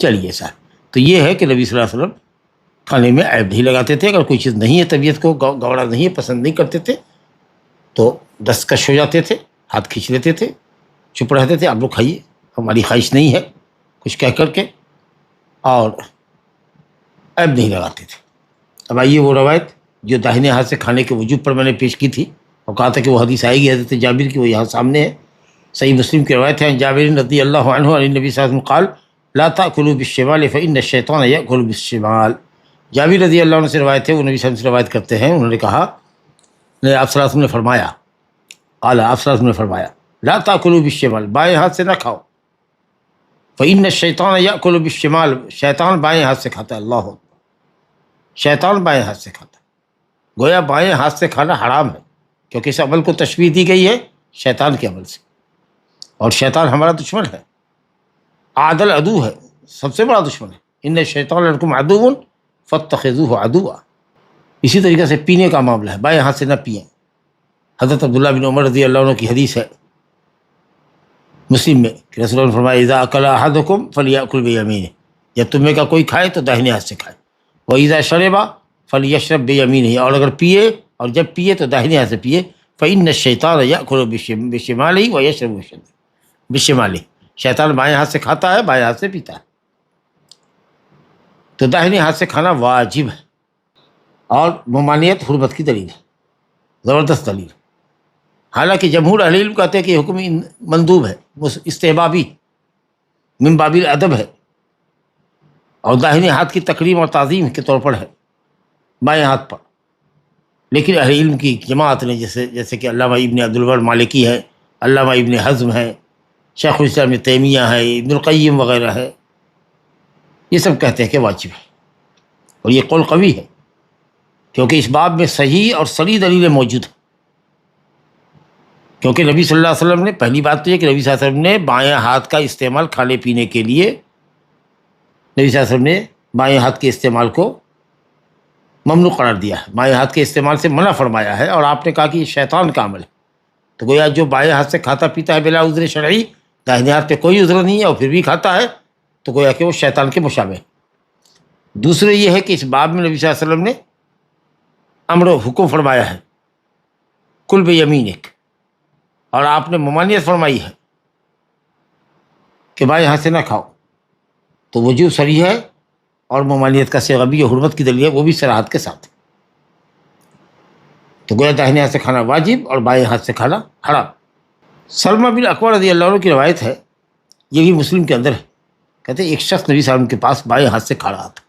چلیے صاحب، تو یہ ہے کہ نبی صلی اللہ علیہ وسلم کھانے میں عیب نہیں لگاتے تھے. اگر کوئی چیز نہیں ہے، طبیعت کو گوڑا نہیں ہے، پسند نہیں کرتے تھے، تو دستکش ہو جاتے تھے، ہاتھ کھینچ لیتے تھے، چپ رہتے تھے، آپ لوگ کھائیے، ہماری خواہش نہیں ہے، کچھ کہہ کر کے، اور عیب نہیں لگاتے تھے. اب آئیے وہ روایت جو داہنے ہاتھ سے کھانے کے وجوب پر میں نے پیش کی تھی اور کہا تھا کہ وہ حدیث آئے گی حضرت جابر کی، وہ یہاں سامنے ہے، صحیح مسلم کی روایت ہے، جابر رضی اللہ عنہ عن النبی صلی اللہ علیہ وسلم قال لا تأکلوا بالشمال فإن الشیطان یأکل بالشمال۔ جابر رضی اللہ عنہ سے روایت ہے، وہ نبی صلی اللہ علیہ وسلم سے روایت کرتے ہیں، انہوں نے کہا، آپ صلی اللہ علیہ وسلم نے فرمایا، قال آپ صلی اللہ علیہ وسلم نے فرمایا لا تأکلوا بالشمال، بائیں ہاتھ سے نہ کھاؤ، فإن الشیطان یأکل بالشمال، شیطان بائیں ہاتھ سے کھاتا ہے، اللہ اکبر، شیطان بائیں ہاتھ سے کھاتا ہے، گویا بائیں ہاتھ سے کھانا حرام ہے، کیونکہ اس عمل کو تشبیہ دی گئی ہے شیطان کے عمل سے، اور شیطان ہمارا دشمن ہے، عادل عدو ہے، سب سے بڑا دشمن ہے، ان الشیطان لکم عدو فاتخذوہ عدوا۔ اسی طریقے سے پینے کا معاملہ ہے، بائیں ہاتھ سے نہ پئیں، حضرت عبداللہ بن عمر رضی اللہ عنہ کی حدیث ہے مسلم میں کہ رسول اللہ نے فرمایا اذا اکل احدکم فلیأکل بیمینہ، جب تمہیں کا کوئی کھائے تو داہنے ہاتھ سے کھائے، وَإِذَا شَرِبَ فَلْيَشْرَبْ بِيَمِينِهِ، اور اگر پیے اور جب پیے تو داہنے ہاتھ سے پیے، فَإِنَّ الشَّيْطَانَ يَأْكُلُ بِشِمَالِهِ وَيَشْرَبُ بِشِمَالِهِ، شیطان بائیں ہاتھ سے کھاتا ہے، بائیں ہاتھ سے پیتا ہے، تو داہنے ہاتھ سے کھانا واجب ہے، اور ممانعت حرمت کی دلیل ہے، زبردست دلیل ہے۔ حالانکہ جمہور اہل علم کہتے ہیں کہ حکم مندوب ہے، استحبابی من باب الادب ہے، اور داہنے ہاتھ کی تکریم اور تعظیم کے طور پر ہے بائیں ہاتھ پر، لیکن اہل علم کی جماعت نے جیسے کہ علامہ ابن عبد البر مالکی ہے، علامہ ابن حزم ہے، شیخ الاسلام ابن تیمیہ ہے، ابن القیم وغیرہ ہے، یہ سب کہتے ہیں کہ واجب ہے، اور یہ قول قوی ہے، کیونکہ اس باب میں صحیح اور صریح دلیلیں موجود ہیں، کیونکہ نبی صلی اللہ علیہ وسلم نے، پہلی بات تو یہ کہ نبی صلی اللہ علیہ وسلم نے بائیں ہاتھ کا استعمال کھانے پینے کے لیے، نبی صلی اللہ علیہ وسلم نے بائیں ہاتھ کے استعمال کو ممنوع قرار دیا ہے، بائیں ہاتھ کے استعمال سے منع فرمایا ہے، اور آپ نے کہا کہ یہ شیطان کا عمل ہے، تو گویا جو بائیں ہاتھ سے کھاتا پیتا ہے بلا عذر شرعی، داہنے ہاتھ پہ کوئی عذر نہیں ہے اور پھر بھی کھاتا ہے، تو گویا کہ وہ شیطان کے مشابہ ہے۔ دوسرے یہ ہے کہ اس باب میں نبی صلی اللہ علیہ وسلم نے امر و حکم فرمایا ہے کل بیمینک، اور آپ نے ممانعت فرمائی ہے کہ بائیں ہاتھ سے نہ کھاؤ، تو وجوب صریح ہے، اور ممانعت کا صیغہ بھی حرمت کی دلیل ہے، وہ بھی صراحت کے ساتھ، تو گویا داہنے ہاتھ سے کھانا واجب اور بائیں ہاتھ سے کھانا حرام۔ سلمہ بن اکوع رضی اللہ عنہ کی روایت ہے، یہ بھی مسلم کے اندر ہے، کہتے ہیں ایک شخص نبی صلی اللہ علیہ وسلم کے پاس بائیں ہاتھ سے کھا رہا تھا،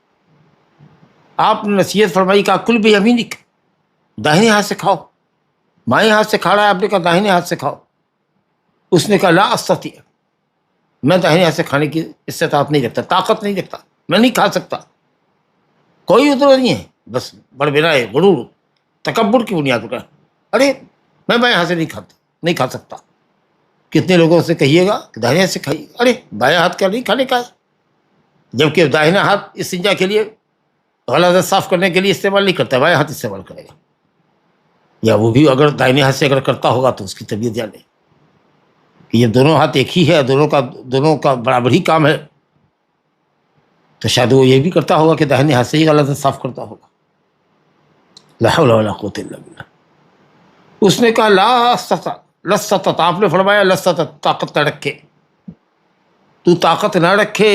آپ نے نصیحت فرمائی، کہا کل بیمینک، داہنے ہاتھ سے کھاؤ، بائیں ہاتھ سے کھا رہا ہے، آپ نے کہا داہنے ہاتھ سے کھاؤ، اس نے کہا لا استطیع، میں داہنے ہاتھ سے کھانے کی استطاعت نہیں رکھتا، طاقت نہیں رکھتا، میں نہیں کھا سکتا، کوئی عذر نہیں ہے، بس بڑبڑائے، غرور، تکبر کی بنیاد پر، ارے میں بائیں ہاتھ سے نہیں کھا سکتا۔ کتنے لوگوں سے کہیے گا کہ داہنے ہاتھ سے کھائیے، ارے بائیں ہاتھ کا نہیں کھانے کا ہے، جبکہ داہنا ہاتھ استنجا کے لیے، غلط صاف کرنے کے لیے استعمال نہیں کرتا، بائیں ہاتھ استعمال کرے گا، یا وہ بھی اگر داہنے ہاتھ سے اگر کرتا ہوگا تو اس کی طبیعت جانے کہ یہ دونوں ہاتھ ایک ہی ہے، دونوں کا برابر ہی کام ہے، تو شاید وہ یہ بھی کرتا ہوگا کہ داہنے ہاتھ سے ہی غلط صاف کرتا ہوگا۔ لا حول ولا قوت الا باللہ۔ اس نے کہا لا استطعت، آپ نے فرمایا لا استطعت، طاقت نہ رکھے، تو طاقت نہ رکھے۔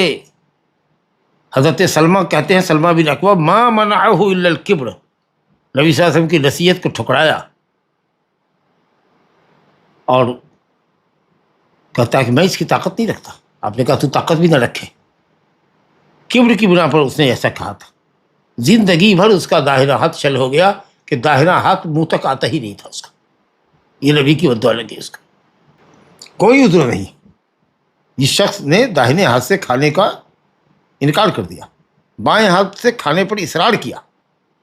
حضرت سلمہ کہتے ہیں، سلمہ بن اکوع، ما منعہ الا الکبر، نبی صلی اللہ علیہ وسلم کی نصیحت کو ٹھکرایا، اور کہتا ہے کہ میں اس کی طاقت نہیں رکھتا، آپ نے کہا تو طاقت بھی نہ رکھے، کبر کی بنا پر اس نے ایسا کہا تھا، زندگی بھر اس کا داہنا ہاتھ شل ہو گیا کہ داہنا ہاتھ منہ تک آتا ہی نہیں تھا اس کا، یہ نبی کی بد دعا لگی اس کا، کوئی عذر نہیں، جس شخص نے داہنے ہاتھ سے کھانے کا انکار کر دیا، بائیں ہاتھ سے کھانے پر اصرار کیا،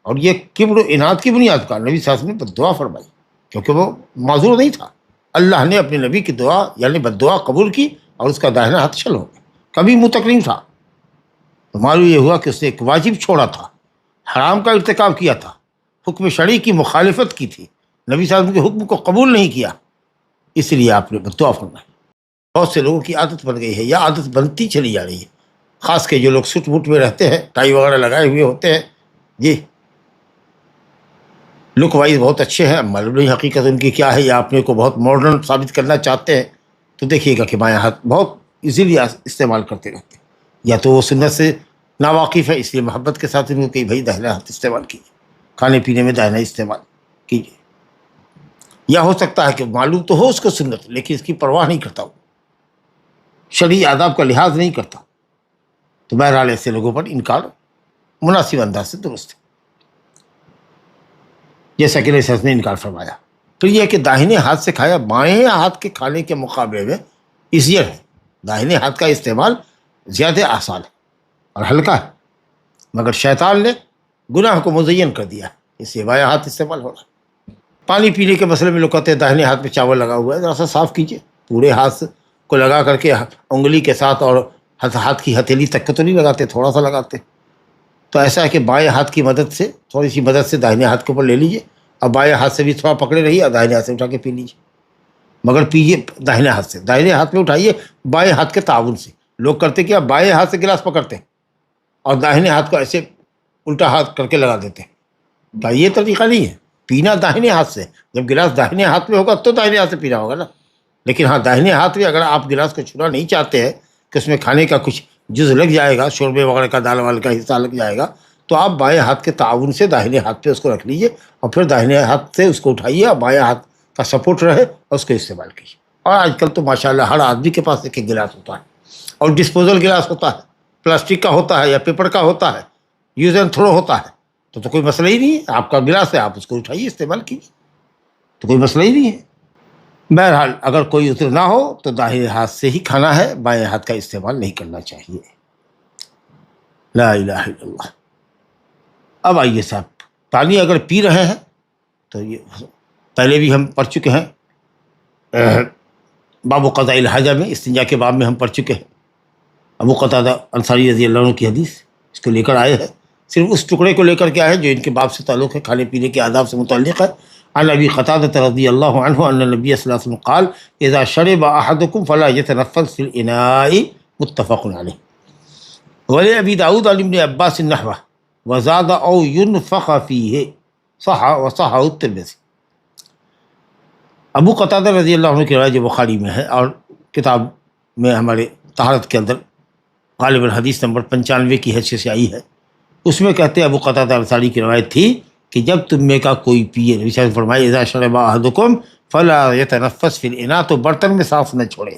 اور یہ کبر و عناد کی بنیاد پر نبی صلی اللہ علیہ وسلم نے بد دعا فرمائی، کیونکہ وہ معذور نہیں تھا، اللہ نے اپنے نبی کی دعا یعنی بد دعا قبول کی، اور اس کا داہنا ہاتھ شل ہو گیا، کبھی منہ تک نہیں تھا۔ تو معلوم یہ ہوا کہ اس نے ایک واجب چھوڑا تھا، حرام کا ارتکاب کیا تھا، حکم شرعی کی مخالفت کی تھی، نبی صلی اللہ علیہ وسلم کے حکم کو قبول نہیں کیا، اس لیے آپ نے بد دعا فرمائی۔ بہت سے لوگوں کی عادت بن گئی ہے، یا عادت بنتی چلی جا رہی ہے، خاص کے جو لوگ سٹ بوٹ میں رہتے ہیں، ٹائی وغیرہ لگائے ہوئے ہوتے ہیں، جی لک وائز بہت اچھے ہیں، معلوم نہیں حقیقت ان کی کیا ہے، یا اپنے کو بہت ماڈرن ثابت کرنا چاہتے ہیں، تو دیکھیے گا کہ بائیں ہاتھ بہت ایزیلی استعمال کرتے رہتے ہیں، یا تو وہ سنت سے ناواقف ہے اس لیے محبت کے ساتھ ان کو کہ بھائی داہنا ہاتھ استعمال کیجیے۔ کھانے پینے میں داہنا استعمال کیجیے. یا ہو سکتا ہے کہ معلوم تو ہو اس کو سنت، لیکن اس کی پرواہ نہیں کرتا، وہ شرعی آداب کا لحاظ نہیں کرتا، تو بہرحال ایسے لوگوں پر انکار مناسب انداز سے درست ہے، جیسا کہ رسول نے انکار فرمایا. پھر یہ کہ داہنے ہاتھ سے کھایا بائیں ہاتھ کے کھانے کے مقابلے میں ایزیئر ہے. داہنے ہاتھ کا استعمال زیادہ آسان ہے اور ہلکا ہے، مگر شیطان نے گناہ کو مزین کر دیا، اس لیے بائیں ہاتھ استعمال ہو رہا ہے. پانی پینے کے مسئلے میں لوگ کہتے ہیں داہنے ہاتھ میں چاول لگا ہوا ہے، ذرا سا صاف کیجیے. پورے ہاتھ کو لگا کر کے انگلی کے ساتھ اور ہاتھ کی ہتھیلی تک کو تو نہیں لگاتے، تھوڑا سا لگاتے. تو ایسا ہے کہ بائیں ہاتھ کی مدد سے، تھوڑی سی مدد سے داہنے ہاتھ کے اوپر لے لیجیے، اور بائیں ہاتھ سے بھی تھوڑا پکڑے رہیے اور داہنے ہاتھ سے اٹھا کے پی لیجیے، مگر پیجیے داہنے ہاتھ سے. داہنے ہاتھ میں اٹھائیے بائیں ہاتھ کے تعاون سے. لوگ کرتے کیا، بائیں ہاتھ سے گلاس پکڑتے ہیں اور داہنے ہاتھ کو ایسے الٹا ہاتھ کر کے لگا دیتے ہیں. تو یہ طریقہ نہیں ہے. پینا داہنے ہاتھ سے، جب گلاس داہنے ہاتھ میں ہوگا تو داہنے ہاتھ سے پینا ہوگا نا. لیکن ہاں داہنے ہاتھ میں اگر آپ گلاس کو چھونا نہیں چاہتے ہیں کہ اس میں کھانے کا کچھ جز لگ جائے گا، شوربے وغیرہ کا دال وال کا حصہ لگ جائے گا، تو آپ بائیں ہاتھ کے تعاون سے داہنے ہاتھ پہ اس کو رکھ لیجیے اور پھر داہنے ہاتھ سے اس کو اٹھائیے اور بائیں ہاتھ کا سپورٹ رہے اور اس کو استعمال کیجیے. اور آج کل تو ماشاءاللہ ہر آدمی کے پاس ایک گلاس ہوتا ہے، اور ڈسپوزل گلاس ہوتا ہے، پلاسٹک کا ہوتا ہے یا پیپر کا ہوتا ہے، یوز اینڈ تھرو ہوتا ہے. تو کوئی مسئلہ ہی نہیں ہے، آپ کا گلاس ہے، آپ اس کو اٹھائیے استعمال کیجیے، تو کوئی مسئلہ ہی نہیں ہے. بہرحال اگر کوئی عذر نہ ہو تو داہنے ہاتھ سے ہی کھانا ہے، بائیں ہاتھ کا استعمال نہیں کرنا چاہیے. لا الہ الا اللہ. اب آئیے صاحب، پانی اگر پی رہے ہیں تو یہ پہلے بھی ہم پڑھ چکے ہیں، باب قضاء الحاجہ میں، استنجا کے باب میں ہم پڑھ چکے ہیں. ابو قتادہ انصاری رضی اللہ عنہ کی حدیث اس کو لے کر آئے ہیں، صرف اس ٹکڑے کو لے کر کے آئے ہیں جو ان کے باب سے تعلق ہے، کھانے پینے کے آداب سے متعلق ہے. عن ابی قتادہ رضی اللہ عنہ ان النبی صلی اللہ علیہ وسلم قال اذا شرب احدكم فلا يتنفس في الاناء متفق علیہ. ولابی داؤد عن ابن عباس نحوه وزاد او ينفخ فيه صح وصححه الترمذی. ابو قتادہ رضی اللہ عنہ کی روایت جو بخاری میں ہے اور کتاب میں ہمارے طہارت کے اندر غالباً حدیث نمبر 95 کی حیثیت سے آئی ہے، اس میں کہتے ہیں ابو قتادہ انصاری کی روایت تھی کہ جب تم میں کا کوئی پیے، نبی صلی اللہ علیہ وسلم فرمائے اذا شرب احدکم فلا يتنفس فی الاناء، تو برتن میں سانس نہ چھوڑے،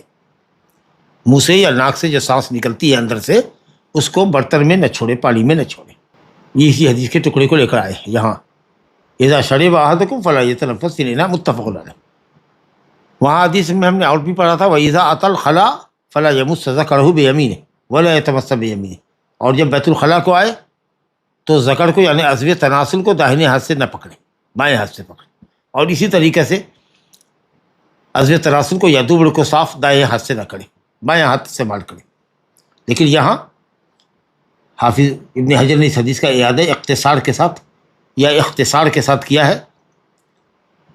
منہ سے یا ناک سے جو سانس نکلتی ہے اندر سے اس کو برتن میں نہ چھوڑے، پانی میں نہ چھوڑے. یہ اسی حدیث کے ٹکڑے کو لے کر آئے ہیں یہاں، اذا شرب احدکم فلا يتنفس فی الاناء متفق علیہ. وہاں حدیث میں ہم نے اور بھی پڑھا تھا وَإِذَا أَتَى الْخَلَاءَ فَلَا يَمُسَّ ذَكَرَهُ بِيَمِينِهِ وَلَا يَتَمَسَّ بِيَمِينِهِ. اور جب بیت الخلاء کو آئے تو ذکر کو یعنی عضو تناسل کو داہنے ہاتھ سے نہ پکڑے، بائیں ہاتھ سے پکڑے. اور اسی طریقے سے عضو تناسل کو یا دوبر کو صاف دائیں ہاتھ سے نہ کرے، بائیں ہاتھ استعمال کرے. لیکن یہاں حافظ ابن حجر نے اس حدیث کا اعادہ اختصار کے ساتھ کیا ہے،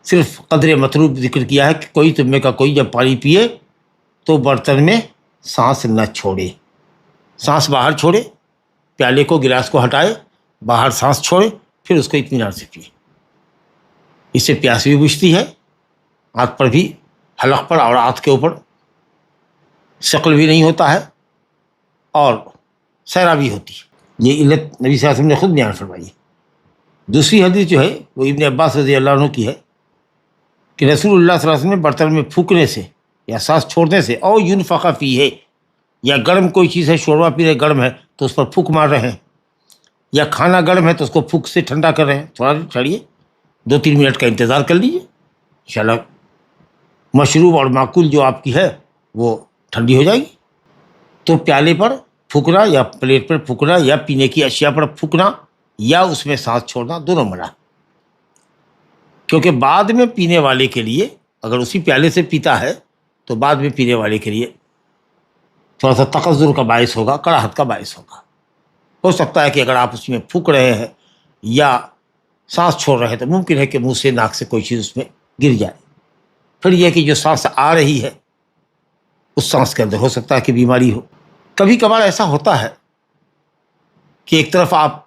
صرف قدر مطلوب ذکر کیا ہے کہ کوئی تم میں کا کوئی جب پانی پیے تو برتن میں سانس نہ چھوڑے، سانس باہر چھوڑے، پیالے کو گلاس کو ہٹائے، باہر سانس چھوڑے، پھر اس کو اطمینان سے پیے. اس سے پیاس بھی بجھتی ہے، ہاتھ پر بھی، حلق پر اور ہاتھ کے اوپر شکل بھی نہیں ہوتا ہے اور سیرا بھی ہوتی ہے. یہ علت نبی صلی اللہ علیہ وسلم نے خود بیان فرمائی ہے. دوسری حدیث جو ہے وہ ابن عباس رضی اللہ عنہ کی ہے کہ رسول اللہ صلی اللہ علیہ وسلم نے برتن میں پھونکنے سے یا سانس چھوڑنے سے او ينفخ فیہ، یا گرم کوئی چیز ہے، شوربہ پی رہے گرم ہے تو اس پر پھونک مار رہے ہیں، یا کھانا گرم ہے تو اس کو پھونک سے ٹھنڈا کر رہے ہیں، تھوڑا چڑھیے 2-3 منٹ کا انتظار کر لیجیے، انشاءاللہ مشروب اور معقول جو آپ کی ہے وہ ٹھنڈی ہو جائے گی. تو پیالے پر پھونکنا یا پلیٹ پر پھونکنا یا پینے کی اشیاء پر پھونکنا یا اس میں سانس چھوڑنا دونوں منع، کیونکہ بعد میں پینے والے کے لیے اگر اسی پیالے سے پیتا ہے تو بعد میں پینے والے کے لیے تھوڑا سا تقذر کا باعث ہوگا، کراہت کا باعث ہوگا. ہو سکتا ہے کہ اگر آپ اس میں پھونک رہے ہیں یا سانس چھوڑ رہے ہیں تو ممکن ہے کہ منہ سے ناک سے کوئی چیز اس میں گر جائے. پھر یہ کہ جو سانس آ رہی ہے اس سانس کے اندر ہو سکتا ہے کہ بیماری ہو. کبھی کبھار ایسا ہوتا ہے کہ ایک طرف آپ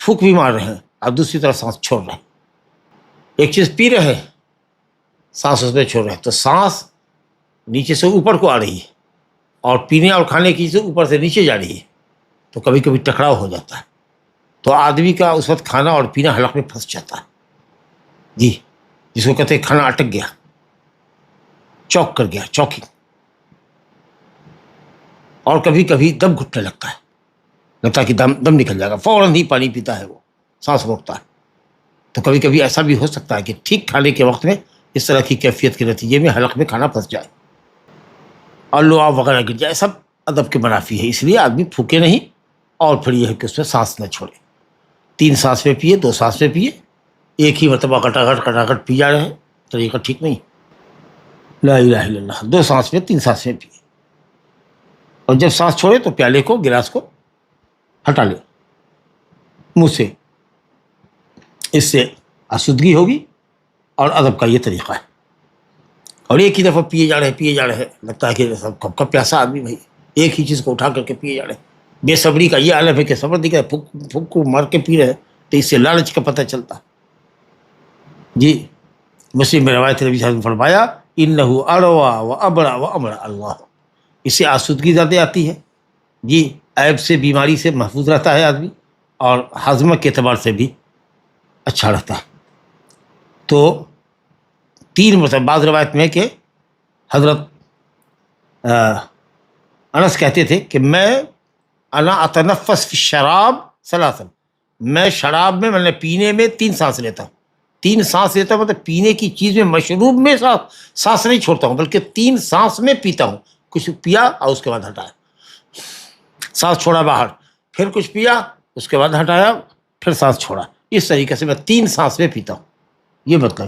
پھونک بھی مار رہے ہیں اور دوسری طرف سانس چھوڑ رہے ہیں. ایک چیز پی رہے ہیں، سانس اس میں چھوڑ رہے ہیں، تو سانس نیچے سے اوپر کو آ رہی ہے اور پینے اور کھانے کی چیز اوپر سے نیچے جا رہی ہے، تو کبھی کبھی ٹکراؤ ہو جاتا ہے. تو آدمی کا اس وقت کھانا اور پینا حلق میں پھنس جاتا ہے جی، جس کو کہتے ہیں کھانا اٹک گیا، چوک کر گیا، چوکنگ. اور کبھی کبھی دم گھٹنے لگتا ہے کہ دم نکل جائے گا، فوراً ہی پانی پیتا ہے، وہ سانس روکتا ہے. تو کبھی کبھی ایسا بھی ہو سکتا ہے کہ ٹھیک کھانے کے وقت میں اس طرح کی کیفیت کے نتیجے میں حلق میں کھانا پھنس جائے اور لعاب وغیرہ گر جائے. سب ادب کے منافی ہے، اس لیے آدمی پھوکے نہیں، اور پھر یہ ہے کہ اس میں سانس نہ چھوڑے. 3 سانس میں پیے، 2 سانس میں پیے، ایک ہی مرتبہ کٹاکٹ پی جا رہے ہیں، طریقہ ٹھیک نہیں. لا الہ الا اللہ، 2 سانس میں 3 سانس میں پیے، اور جب سانس چھوڑے تو پیالے کو، گلاس کو ہٹا لے منہ سے. اس سے آسودگی ہوگی اور ادب کا یہ طریقہ ہے. اور ایک ہی دفعہ پیے جا رہے ہیں، لگتا ہے کہ کب کا پیاسا آدمی بھائی، ایک ہی چیز کو اٹھا کر کے پیے جا رہے ہیں. بے صبری کا یہ عالم ہے کہ صبر دکھا ہے، پھک کو مار کے پی رہے ہیں، تو اس سے لالچ کا پتہ چلتا جی. مسلم میں روایت نبی صلی اللہ علیہ وسلم نے فرمایا انہ اروع و ابرع و امرع اللہ، اس سے آسودگی زیادہ آتی ہے جی، عیب سے، بیماری سے محفوظ رہتا ہے آدمی، اور ہاضمہ کے اعتبار سے بھی اچھا رہتا ہے. تو 3 مرتبہ، بعض روایت میں کہ حضرت انس کہتے تھے کہ انا اتنفس فی الشراب ثلاثا، میں شراب میں پینے میں 3 سانس لیتا ہوں. 3 سانس لیتا ہوں مطلب پینے کی چیز میں، مشروب میں سانس نہیں چھوڑتا ہوں، بلکہ 3 سانس میں پیتا ہوں. کچھ پیا اور اس کے بعد ہٹایا، سانس چھوڑا باہر، پھر کچھ پیا، اس کے بعد ہٹایا، پھر سانس چھوڑا. اس طریقے سے میں 3 سانس میں پیتا ہوں. یہ مطلب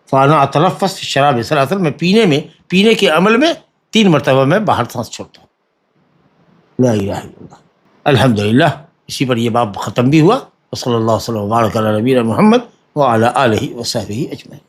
فانا اتنفس فی الشراب ثلاثا، میں پینے کے عمل میں 3 مرتبہ میں باہر سانس چھوڑتا ہوں. لا الہ الا اللہ. الحمدللہ، اسی پر یہ باب ختم بھی ہوا. وصلی اللہ وسلم وبارک علی نبینا محمد وعلی آلہ وصحبہ اجمعین.